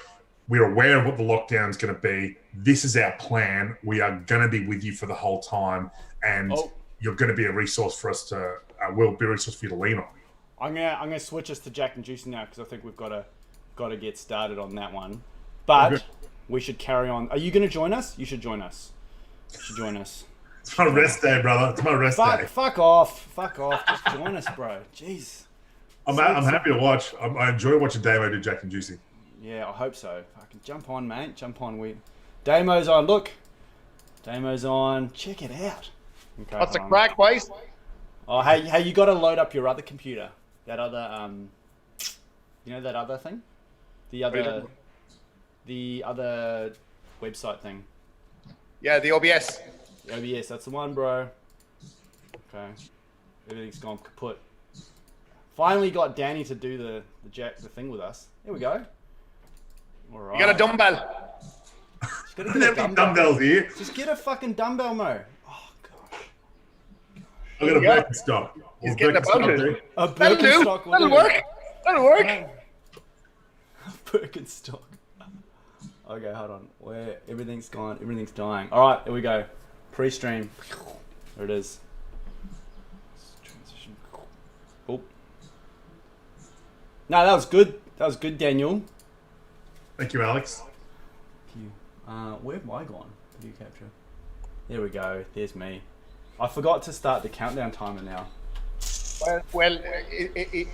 we're aware of what the lockdown is going to be. This is our plan. We are going to be with you for the whole time, and you're going to be a resource for us to. We'll be a resource for you to lean on. I'm gonna switch us to Jack and Juicy now, because I think we've got to get started on that one. But we should carry on. Are you going to join us? You should join us. It's my rest day, brother. It's my rest day. Fuck off. Just join us, bro. Jeez. I'm happy to watch. I enjoy watching Damo do Jack and Juicy. Yeah, I hope so. Fucking jump on, mate. Jump on. Damo's on. Look. Damo's on. Check it out. Okay, What's the crack, boys? Oh, hey, you got to load up your other computer. That other, that other thing? The other website thing. Yeah, the OBS. OBS, that's the one, bro. Okay. Everything's gone kaput. Finally got Danny to do the thing with us. There we go. All right. You got a dumbbell. Just gotta get a dumbbell. Dumbbells here. Just get a fucking dumbbell, Mo. Oh, gosh. I got a Birkenstock. He's getting a bounty. A That'll do. Birkenstock. That'll work. That'll work. Birkenstock. Okay, hold on. Where everything's gone, everything's dying. All right, here we go. Pre-stream. There it is. Transition. Oh. No, that was good. That was good, Daniel. Thank you, Alex. Thank you. Where have I gone? Video capture. There we go. There's me. I forgot to start the countdown timer now. Well,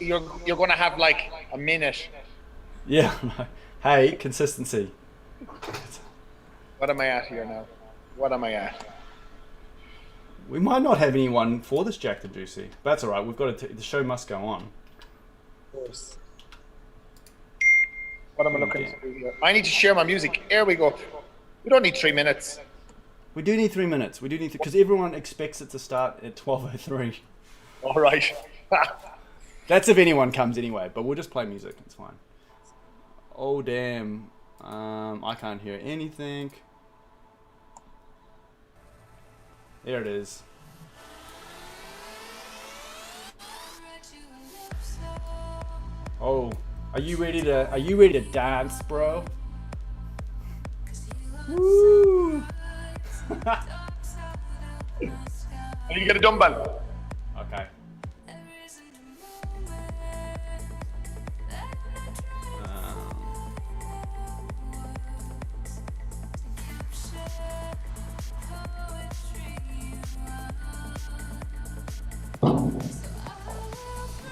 you're going to have like a minute. Yeah. Hey, consistency. What am I at here now? What am I at? We might not have anyone for this Jack the Juicy. But that's all right. We've got to. The show must go on. course. What am I looking to do here? I need to share my music. Here we go. We don't need 3 minutes. We do need 3 minutes. We do need to, because everyone expects it to start at 12:03. All right. That's if anyone comes anyway, but we'll just play music. It's fine. Oh, damn. I can't hear anything. There it is. Oh, are you ready to dance, bro? Woo! I need to get a dumbbell. Okay.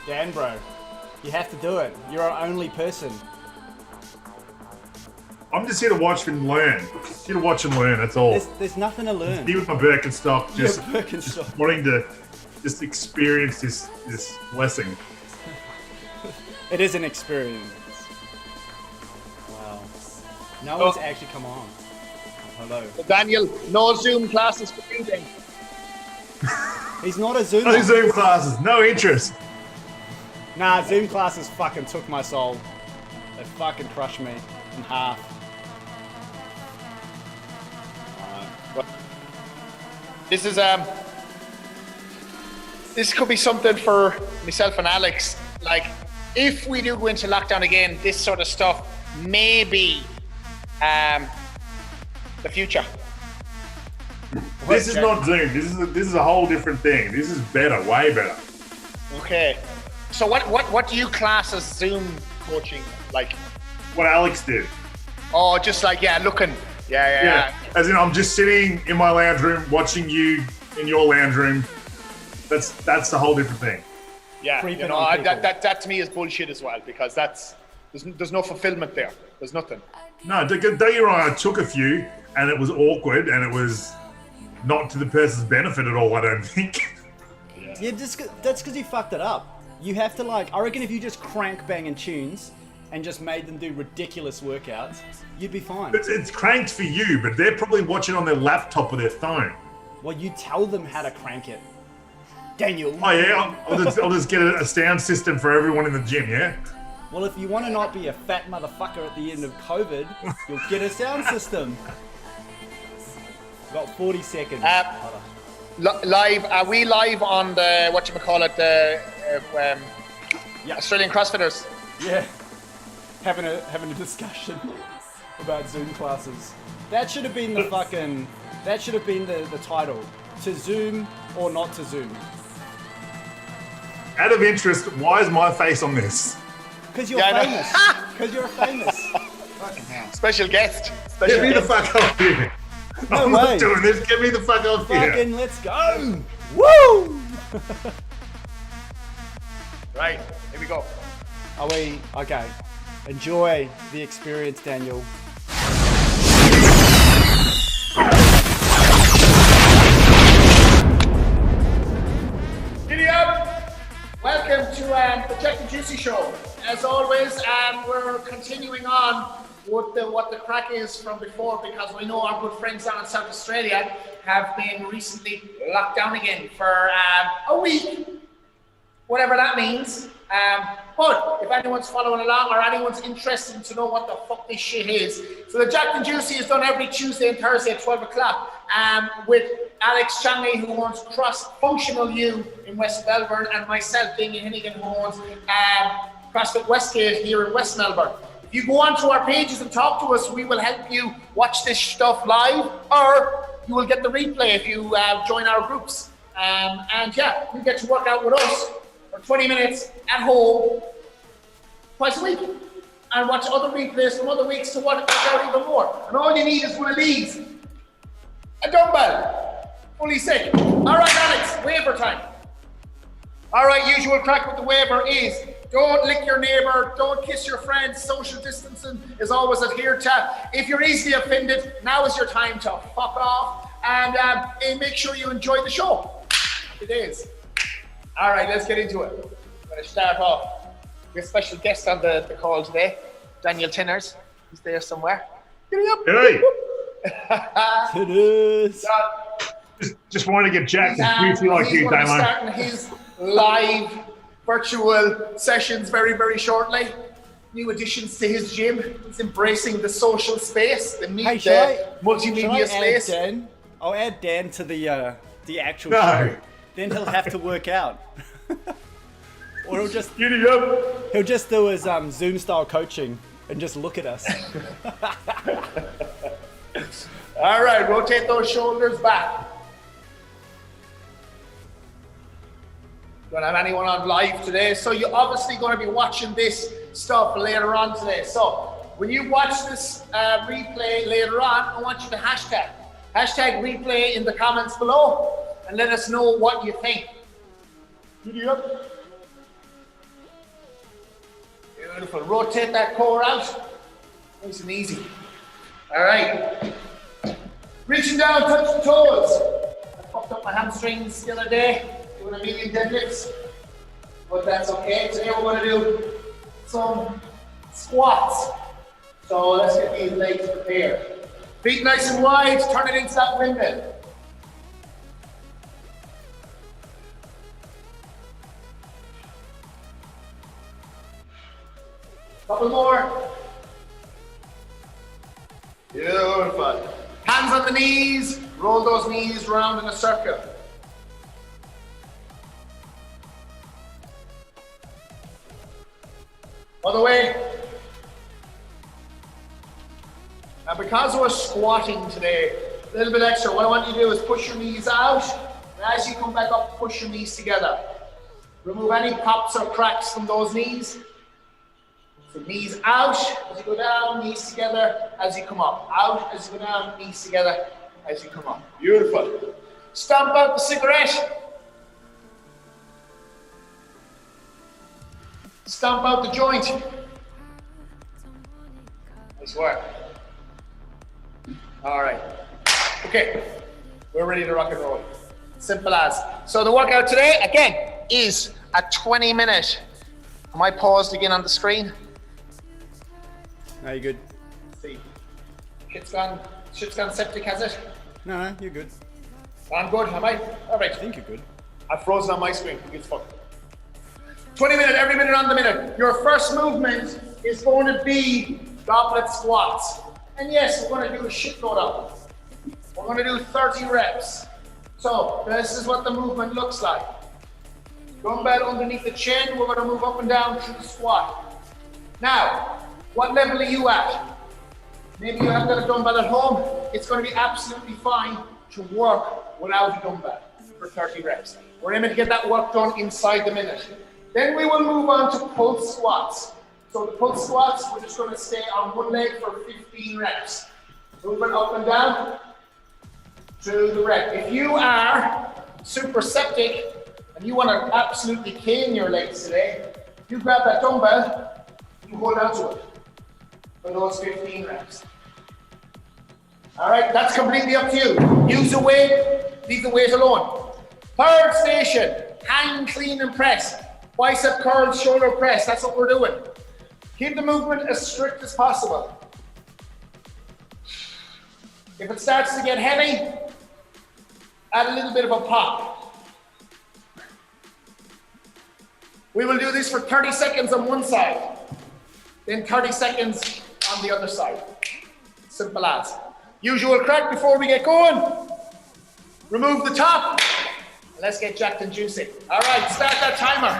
Dan, bro, you have to do it. You're our only person. I'm just here to watch and learn. Just here to watch and learn. That's all. There's nothing to learn. Here with my Birkenstock, just Birkenstock. wanting to just experience this blessing. It is an experience. Wow. No one's actually come on. Hello. Daniel, no Zoom classes for you then. He's not a Zoom. No Zoom classes, no interest. Nah, Zoom classes fucking took my soul. They fucking crushed me in half. This is this could be something for myself and Alex. Like, if we do go into lockdown again, this sort of stuff may be the future. This is not Zoom. This is a whole different thing. This is better, way better. Okay. So what do you class as Zoom coaching? Like, What Alex did. oh, just like looking. Yeah. As in, I'm just sitting in my lounge room watching you in your lounge room. That's a whole different thing. Yeah, Creeping you know, on people. that to me is bullshit as well, because there's no fulfillment there. There's nothing. No, don't get me wrong. I took a few, and it was awkward, and it was not to the person's benefit at all. I don't think. Yeah, that's because you fucked it up. You have to I reckon if you just crank banging tunes and just made them do ridiculous workouts, you'd be fine. It's cranked for you, but they're probably watching on their laptop or their phone. Well, you tell them how to crank it. Daniel. Oh yeah, I'll just get a sound system for everyone in the gym. Yeah. Well, if you want to not be a fat motherfucker at the end of COVID, you'll get a sound system. Got 40 seconds. Live? Are we live on the Australian CrossFitters? Yeah. Having a discussion about Zoom classes. That should have been the fucking. That should have been the title. To Zoom or not to Zoom. Out of interest, why is my face on this? Because you're famous. Because you're famous. Special guest. Get me the fuck off here. No I'm way. not doing this. Get me the fuck off here. Fucking let's go. Woo! Right, here we go. Are we okay? Enjoy the experience, Daniel. Giddy up! Welcome to the Jack and Juicy Show. As always, we're continuing on with what the crack is from before, because we know our good friends down in South Australia have been recently locked down again for a week, whatever that means. But if anyone's following along or anyone's interested to know what the fuck this shit is, so the Jack and Juicy is done every Tuesday and Thursday at 12 o'clock with Alex Changi, who owns Cross Functional U in West Melbourne, and myself, Damien Hennigan, who owns CrossFit Westgate here in West Melbourne. If you go onto our pages and talk to us, we will help you watch this stuff live, or you will get the replay if you join our groups. And yeah, you get to work out with us for 20 minutes at home twice a week, and watch other replays from other weeks to work out even more. And all you need is one of these, a dumbbell, fully sick. All right, Alex, waiver time. All right, usual crack with the waiver is don't lick your neighbor, don't kiss your friends, social distancing is always adhered to. If you're easily offended, now is your time to fuck off, and make sure you enjoy the show. It is. All right, let's get into it. I'm gonna start off We have special guest on the call today, Daniel Tinners. He's there somewhere. Get me up. Hey, It is. just wanted to get jacked and juicy like you, He's going to be Damo. starting his live virtual sessions very, very shortly. New additions to his gym. He's embracing the social space, the multimedia space. Dan? I'll add Dan to the actual No. show. Then he'll have to work out. Or he'll just Giddy up. do his Zoom style coaching and just look at us. All right, rotate those shoulders back. Don't have anyone on live today, so you're obviously going to be watching this stuff later on today. So when you watch this replay later on, I want you to hashtag replay in the comments below and let us know what you think. Beautiful. Rotate that core out. Nice and easy. All right. Reaching down, touch the toes. I fucked up my hamstrings the other day doing a million deadlifts, but that's okay. Today we're going to do some squats. So let's get these legs prepared. Feet nice and wide, turn it into that windmill. Couple more. Beautiful. Hands on the knees, roll those knees round in a circle. Other way. Now because we're squatting today, a little bit extra, what I want you to do is push your knees out, and as you come back up, push your knees together. Remove any pops or cracks from those knees. So knees out as you go down, knees together as you come up. Out as you go down, knees together as you come up. Beautiful. Stomp out the cigarette. Stomp out the joint. Nice work. All right. Okay. We're ready to rock and roll. Simple as. So the workout today, again, is a 20-minute. Am I paused again on the screen? No, you're good. See. Shit's gone septic, has it? No, you're good. I'm good, am I? All right. I think you're good. I've frozen on my screen. Who gives a fuck? 20 minutes, every minute on the minute. Your first movement is going to be goblet squats. And yes, we're going to do a shitload of them. We're going to do 30 reps. So this is what the movement looks like. Dumbbell underneath the chin. We're going to move up and down through the squat. Now, what level are you at? Maybe you haven't got a dumbbell at home. It's going to be absolutely fine to work without a dumbbell for 30 reps. We're aiming to get that work done inside the minute. Then we will move on to pulse squats. So the pulse squats, we're just going to stay on one leg for 15 reps. Moving up and down to the rep. If you are super septic and you want to absolutely cane your legs today, you grab that dumbbell, you hold on to it for those 15 reps. All right, that's completely up to you. Use the weight, leave the weight alone. Third station, hang, clean and press. Bicep curls, shoulder press, that's what we're doing. Keep the movement as strict as possible. If it starts to get heavy, add a little bit of a pop. We will do this for 30 seconds on one side, then 30 seconds on the other side. Simple as. Usual crack before we get going. Remove the top. Let's get jacked and juicy. All right, start that timer.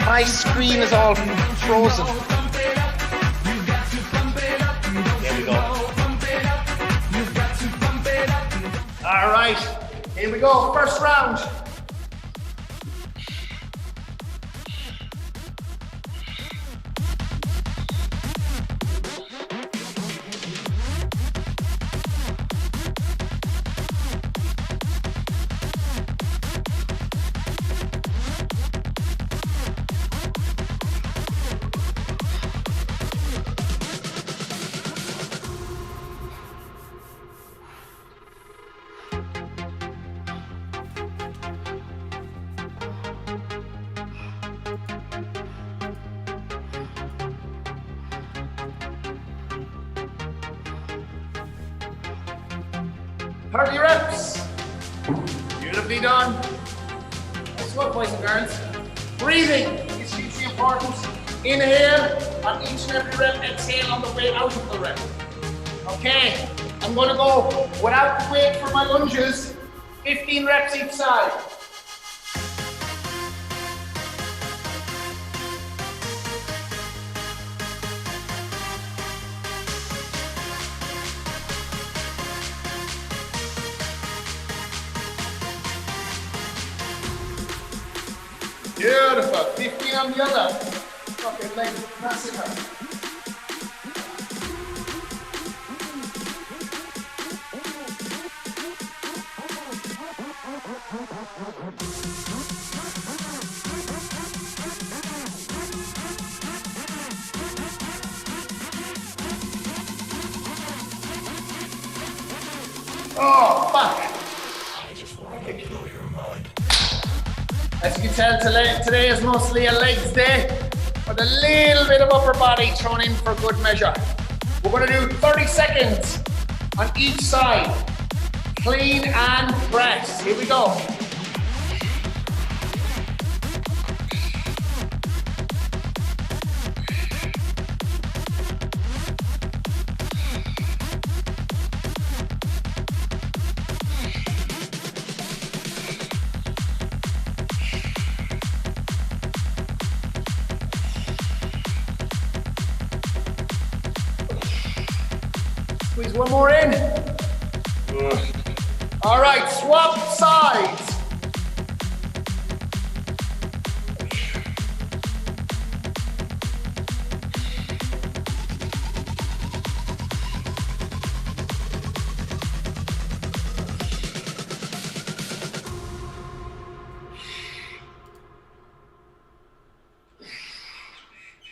My screen is all frozen. There we go. All right, here we go. First round. 30 reps. Beautifully done. Nice work, boys and girls. Breathing is hugely important. Inhale on each and every rep, exhale on the way out of the rep. Okay, I'm gonna go without weight for my lunges, 15 reps each side. Beautiful. 15 on the other. Fucking legs look massive. Oh, fuck. As you can tell, today is mostly a legs day, with a little bit of upper body thrown in for good measure. We're going to do 30 seconds on each side. Clean and press. Here we go. Squeeze one more in. All right, swap sides.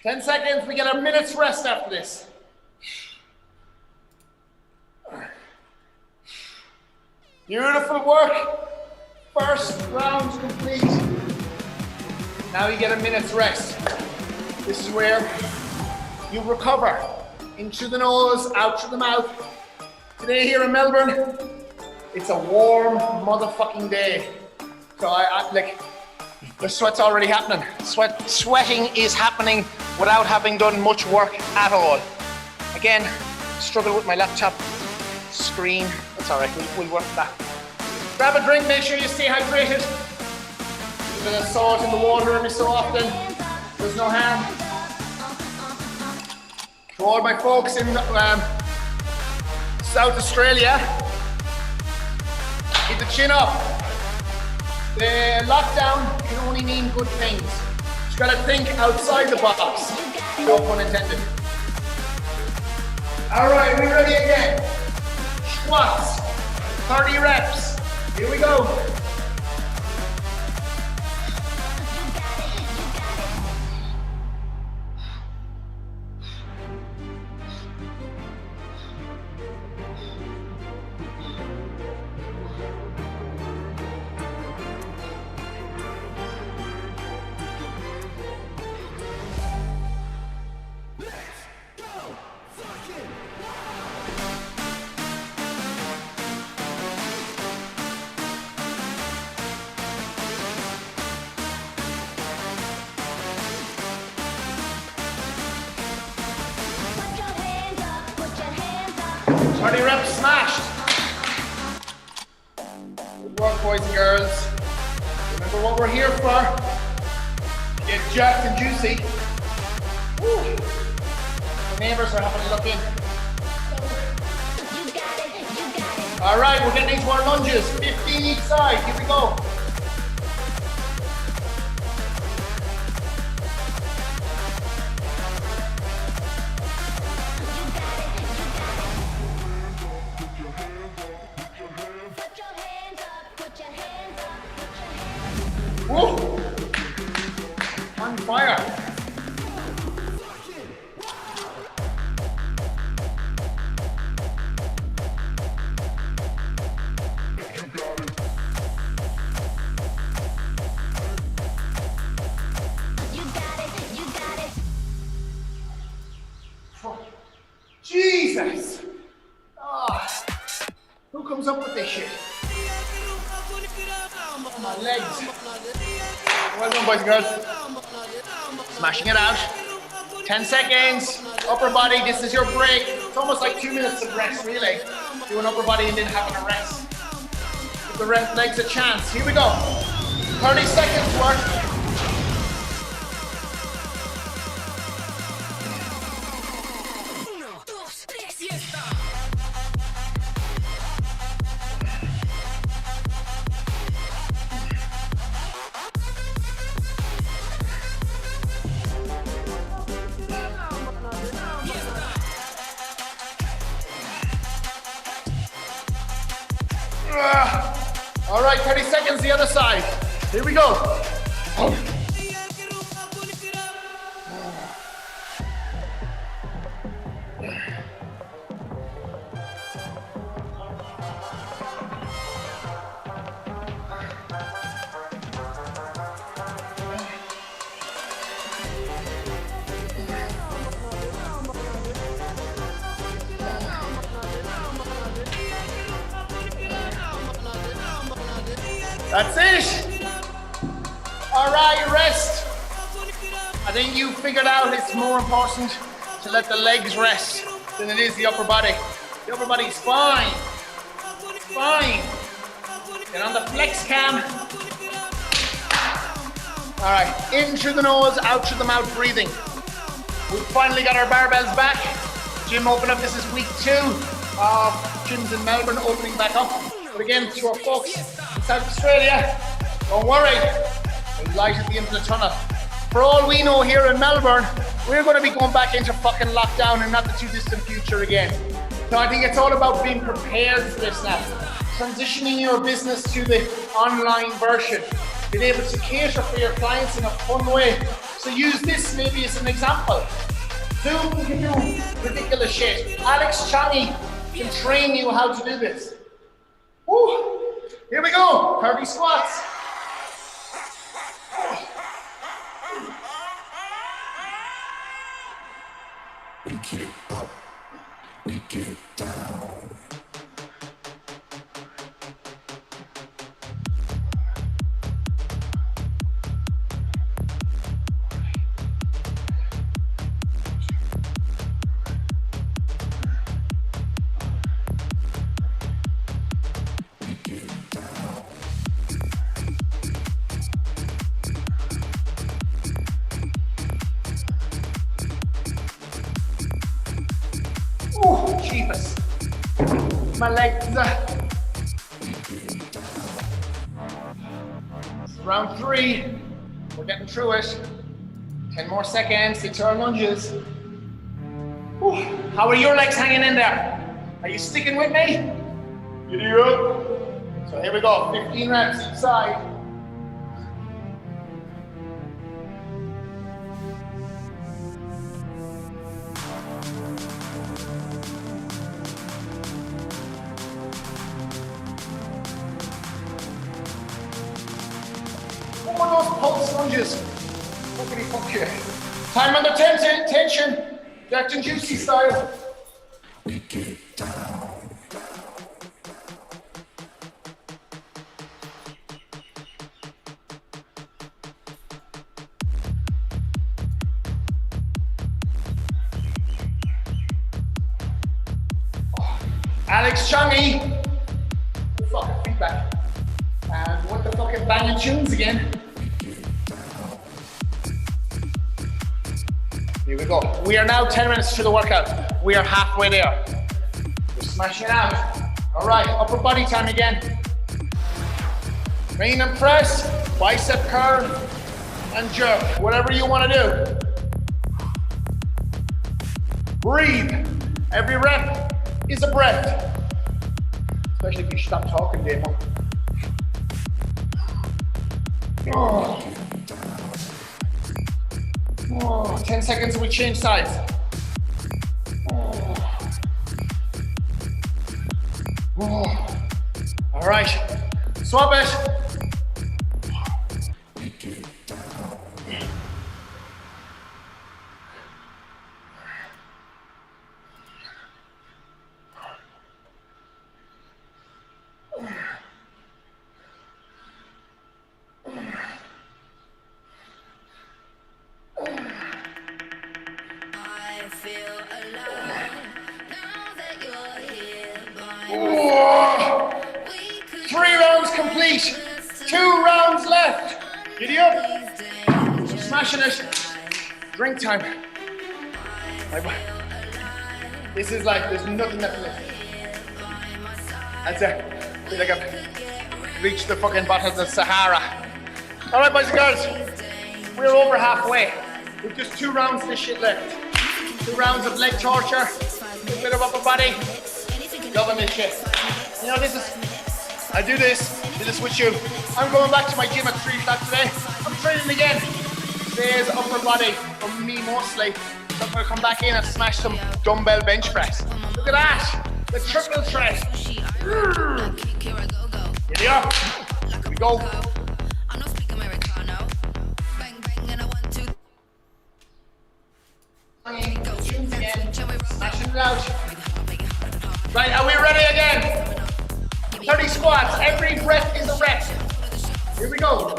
Ten seconds, we get a minute's rest after this. Beautiful work. First round complete. Now you get a minute's rest. This is where you recover. In through the nose, out through the mouth. Today here in Melbourne, it's a warm motherfucking day. So I like, the sweat's already happening. Sweating is happening without having done much work at all. Again, struggle with my laptop screen. It's all right, we'll work that. Grab a drink, make sure you stay hydrated. A bit of salt in the water every so often. There's no harm. To all my folks in South Australia, keep the chin up. The lockdown can only mean good things. You gotta think outside the box. No pun intended. All right, we ready again? Squats, 30 reps. Here we go. Reps smashed. Good work, boys and girls. Remember what we're here for. Get jacked and juicy. Woo. The neighbors are having a look in. All right, we're getting into our lunges. 15 each side. Here we go. Whoa! On fire! Jesus! Oh, who comes up with this shit? Well done, boys and girls. Smashing it out. 10 seconds. Upper body, this is your break. It's almost like 2 minutes of rest, really. Doing upper body and then having a rest. Give the legs a chance. Here we go. 30 seconds work. All right, 30 seconds the other side. Here we go. That's it. All right, rest. I think you figured out it's more important to let the legs rest than it is the upper body. The upper body's fine. Fine. Get on the flex cam. All right, in through the nose, out through the mouth, breathing. We've finally got our barbells back. Gym open up, this is week 2 of gyms in Melbourne opening back up. But again, to our folks in South Australia, don't worry, there's light at the end of the tunnel. For all we know here in Melbourne, we're going to be going back into fucking lockdown in not the too distant future again. So I think it's all about being prepared for this now. Transitioning your business to the online version. Being able to cater for your clients in a fun way. So use this maybe as an example. Zoom can do ridiculous shit. Alex Changi can train you how to do this. Woo. Here we go, 30 squats. We get up, we get down. Jeepers. My legs. Round 3. We're getting through it. 10 more seconds. 6 hour lunges. Whew. How are your legs hanging in there? Are you sticking with me? Giddy up. So here we go. 15 reps each side. One of those pulse lunges. Fuckity fuck you. Time under tension. Jack and Juicy style. We get down. Alex Changi. Fucking feedback. And what the fucking banging tunes again. Here we go. We are now 10 minutes through the workout. We are halfway there. We're smashing it out. All right, upper body time again. Clean and press, bicep curl, and jerk. Whatever you want to do. Breathe. Every rep is a breath. Especially if you stop talking, Damo. Oh. Oh, 10 seconds and we change sides. Oh. Oh. All right, swap it. Giddy up. Smashing it. Drink time. This is like, there's nothing left in it. That's it. I feel like I've reached the fucking bottom of the Sahara. All right, boys and girls. We're over halfway. We've just 2 rounds of this shit left. 2 rounds of leg torture. A bit of upper body. Loving this shit. You know, I do this with you. I'm going back to my gym at 3 o'clock today. I'm training again. Today is upper body for me mostly. So I'm going to come back in and smash some dumbbell bench press. Look at that. The triple threat. Giddy up. Here we go. Smashing it out. Right, are we ready again? 30 squats. Every breath is a rep. Here we go.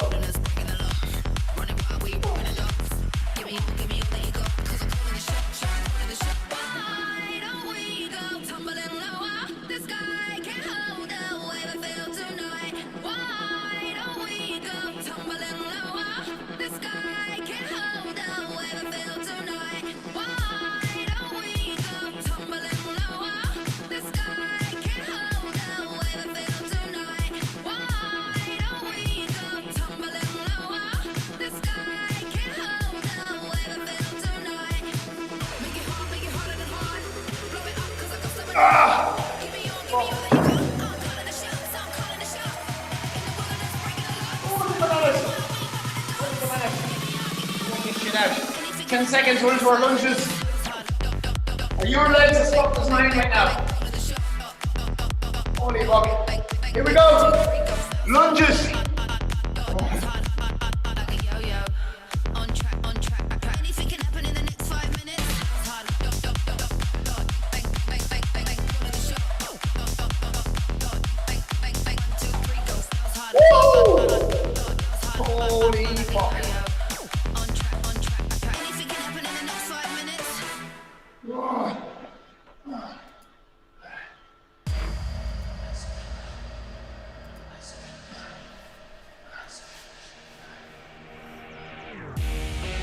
Out. 10 seconds, we're into our lunges. Are your legs as soft as mine right now? Holy fuck. Here we go. Lunges. Woo! Holy fuck.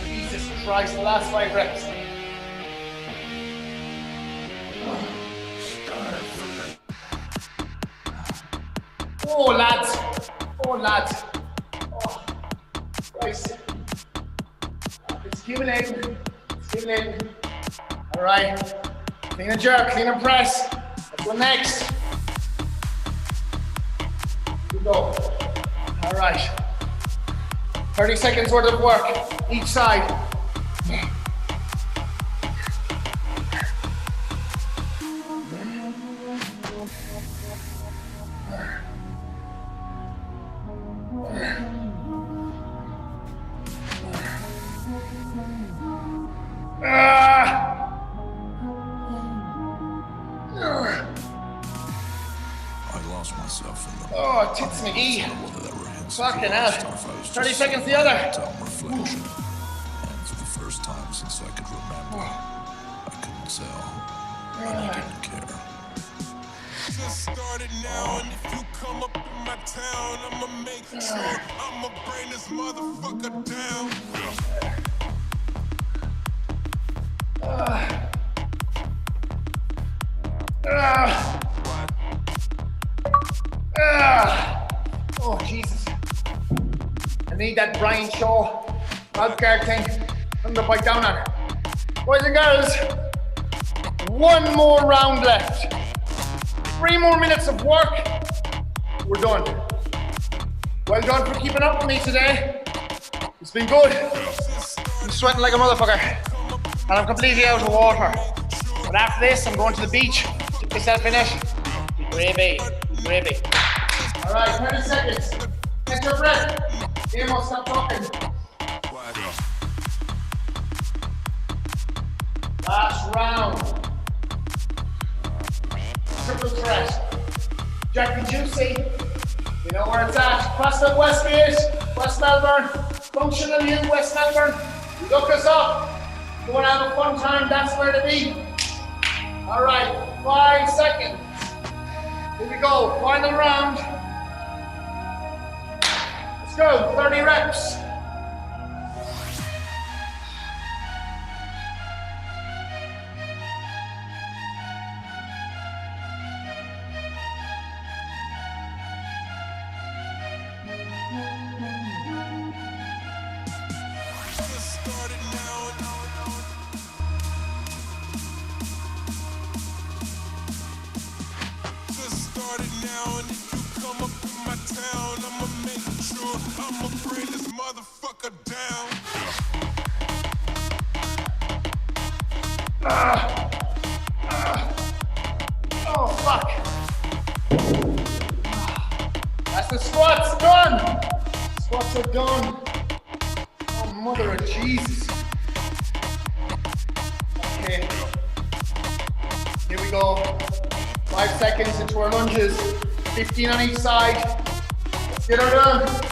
Jesus Christ, the last 5 reps. Oh, lads. Oh, lads. Oh, Christ. It's accumulating. It's accumulating. All right. Clean and jerk, clean and press. Let's go next. Here we go. All right. 30 seconds worth of work, each side. Oh, tits McGee. Fucking hell. 30 seconds the other. Reflection. And for the first time since I could remember, I couldn't tell, and I didn't care. Just started now, and if you come up in my town, I'ma make sure I'ma bring this motherfucker down. Oh, Jesus. I need that Brian Shaw mouthguard thing. I'm gonna bite down on it. Boys and girls, 1 more round left. 3 more minutes of work. We're done. Well done for keeping up with me today. It's been good. I'm sweating like a motherfucker. And I'm completely out of water. But after this, I'm going to the beach. Dip myself in it. Gravy. Gravy. All right, 30 seconds. Get your breath. Emo, stop talking. Last round. Triple threat. Jack and Juicy. You know where it's at. Prospect Westgate, West Melbourne. Functionally in West Melbourne. Look us up. You want to have a fun time, that's where to be. All right, 5 seconds. Here we go, final round. Let's go, 30 reps. Oh, fuck. That's the squats done. Squats are done. Oh, mother of Jesus. Okay. Here we go. 5 seconds into our lunges. 15 on each side. Let's get her done.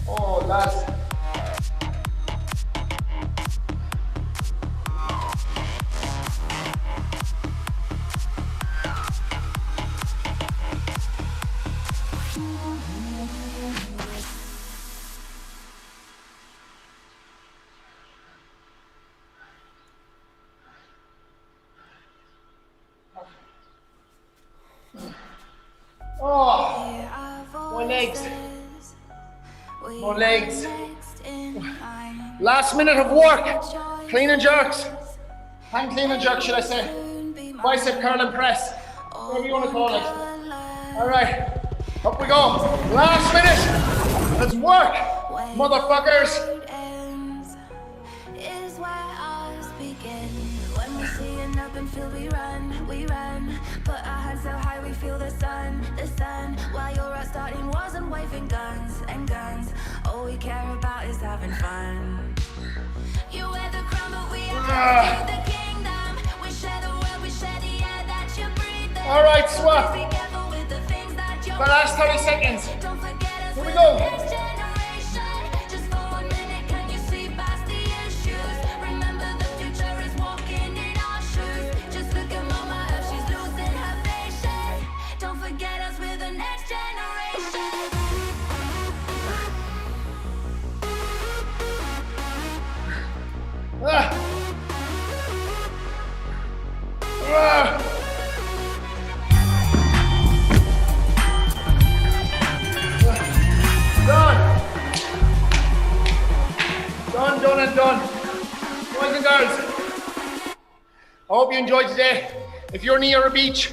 Oh, lads. Oh, my legs. My legs. Last minute of work. Clean and jerks. Hand clean and jerk, should I say. Bicep curl and press. Whatever you want to call it. All right. Up we go. Last minute. Let's work. Motherfuckers. Put our hands so high we feel the sun. While you're out starting wars and waving guns and guns. All we care about is having fun. You wear the crown, but we are the kingdom. We share the world, we share the air that you breathe. All right, swap. Be careful with the things that you The last 30 seconds. Don't forget us. Here we go. Next generation. Just for 1 minute, can you see past the issues? Remember the future is walking in our shoes. Just look at mama, how she's losing her patience. Don't forget us with the next generation. Done and done. Boys and girls, I hope you enjoyed today. If you're near a beach,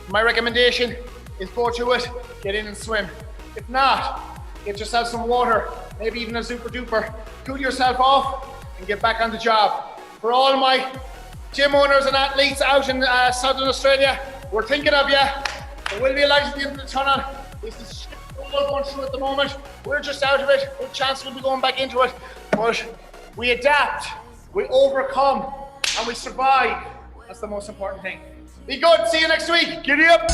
my recommendation is go to it, get in and swim. If not, get yourself some water, maybe even a super duper. Cool yourself off and get back on the job. For all my gym owners and athletes out in Southern Australia, we're thinking of you. There will be a light at the end of the tunnel. This is shit we're all going through at the moment. We're just out of it. Good chance we'll be going back into it. But we adapt, we overcome, and we survive. That's the most important thing. Be good. See you next week. Giddy up.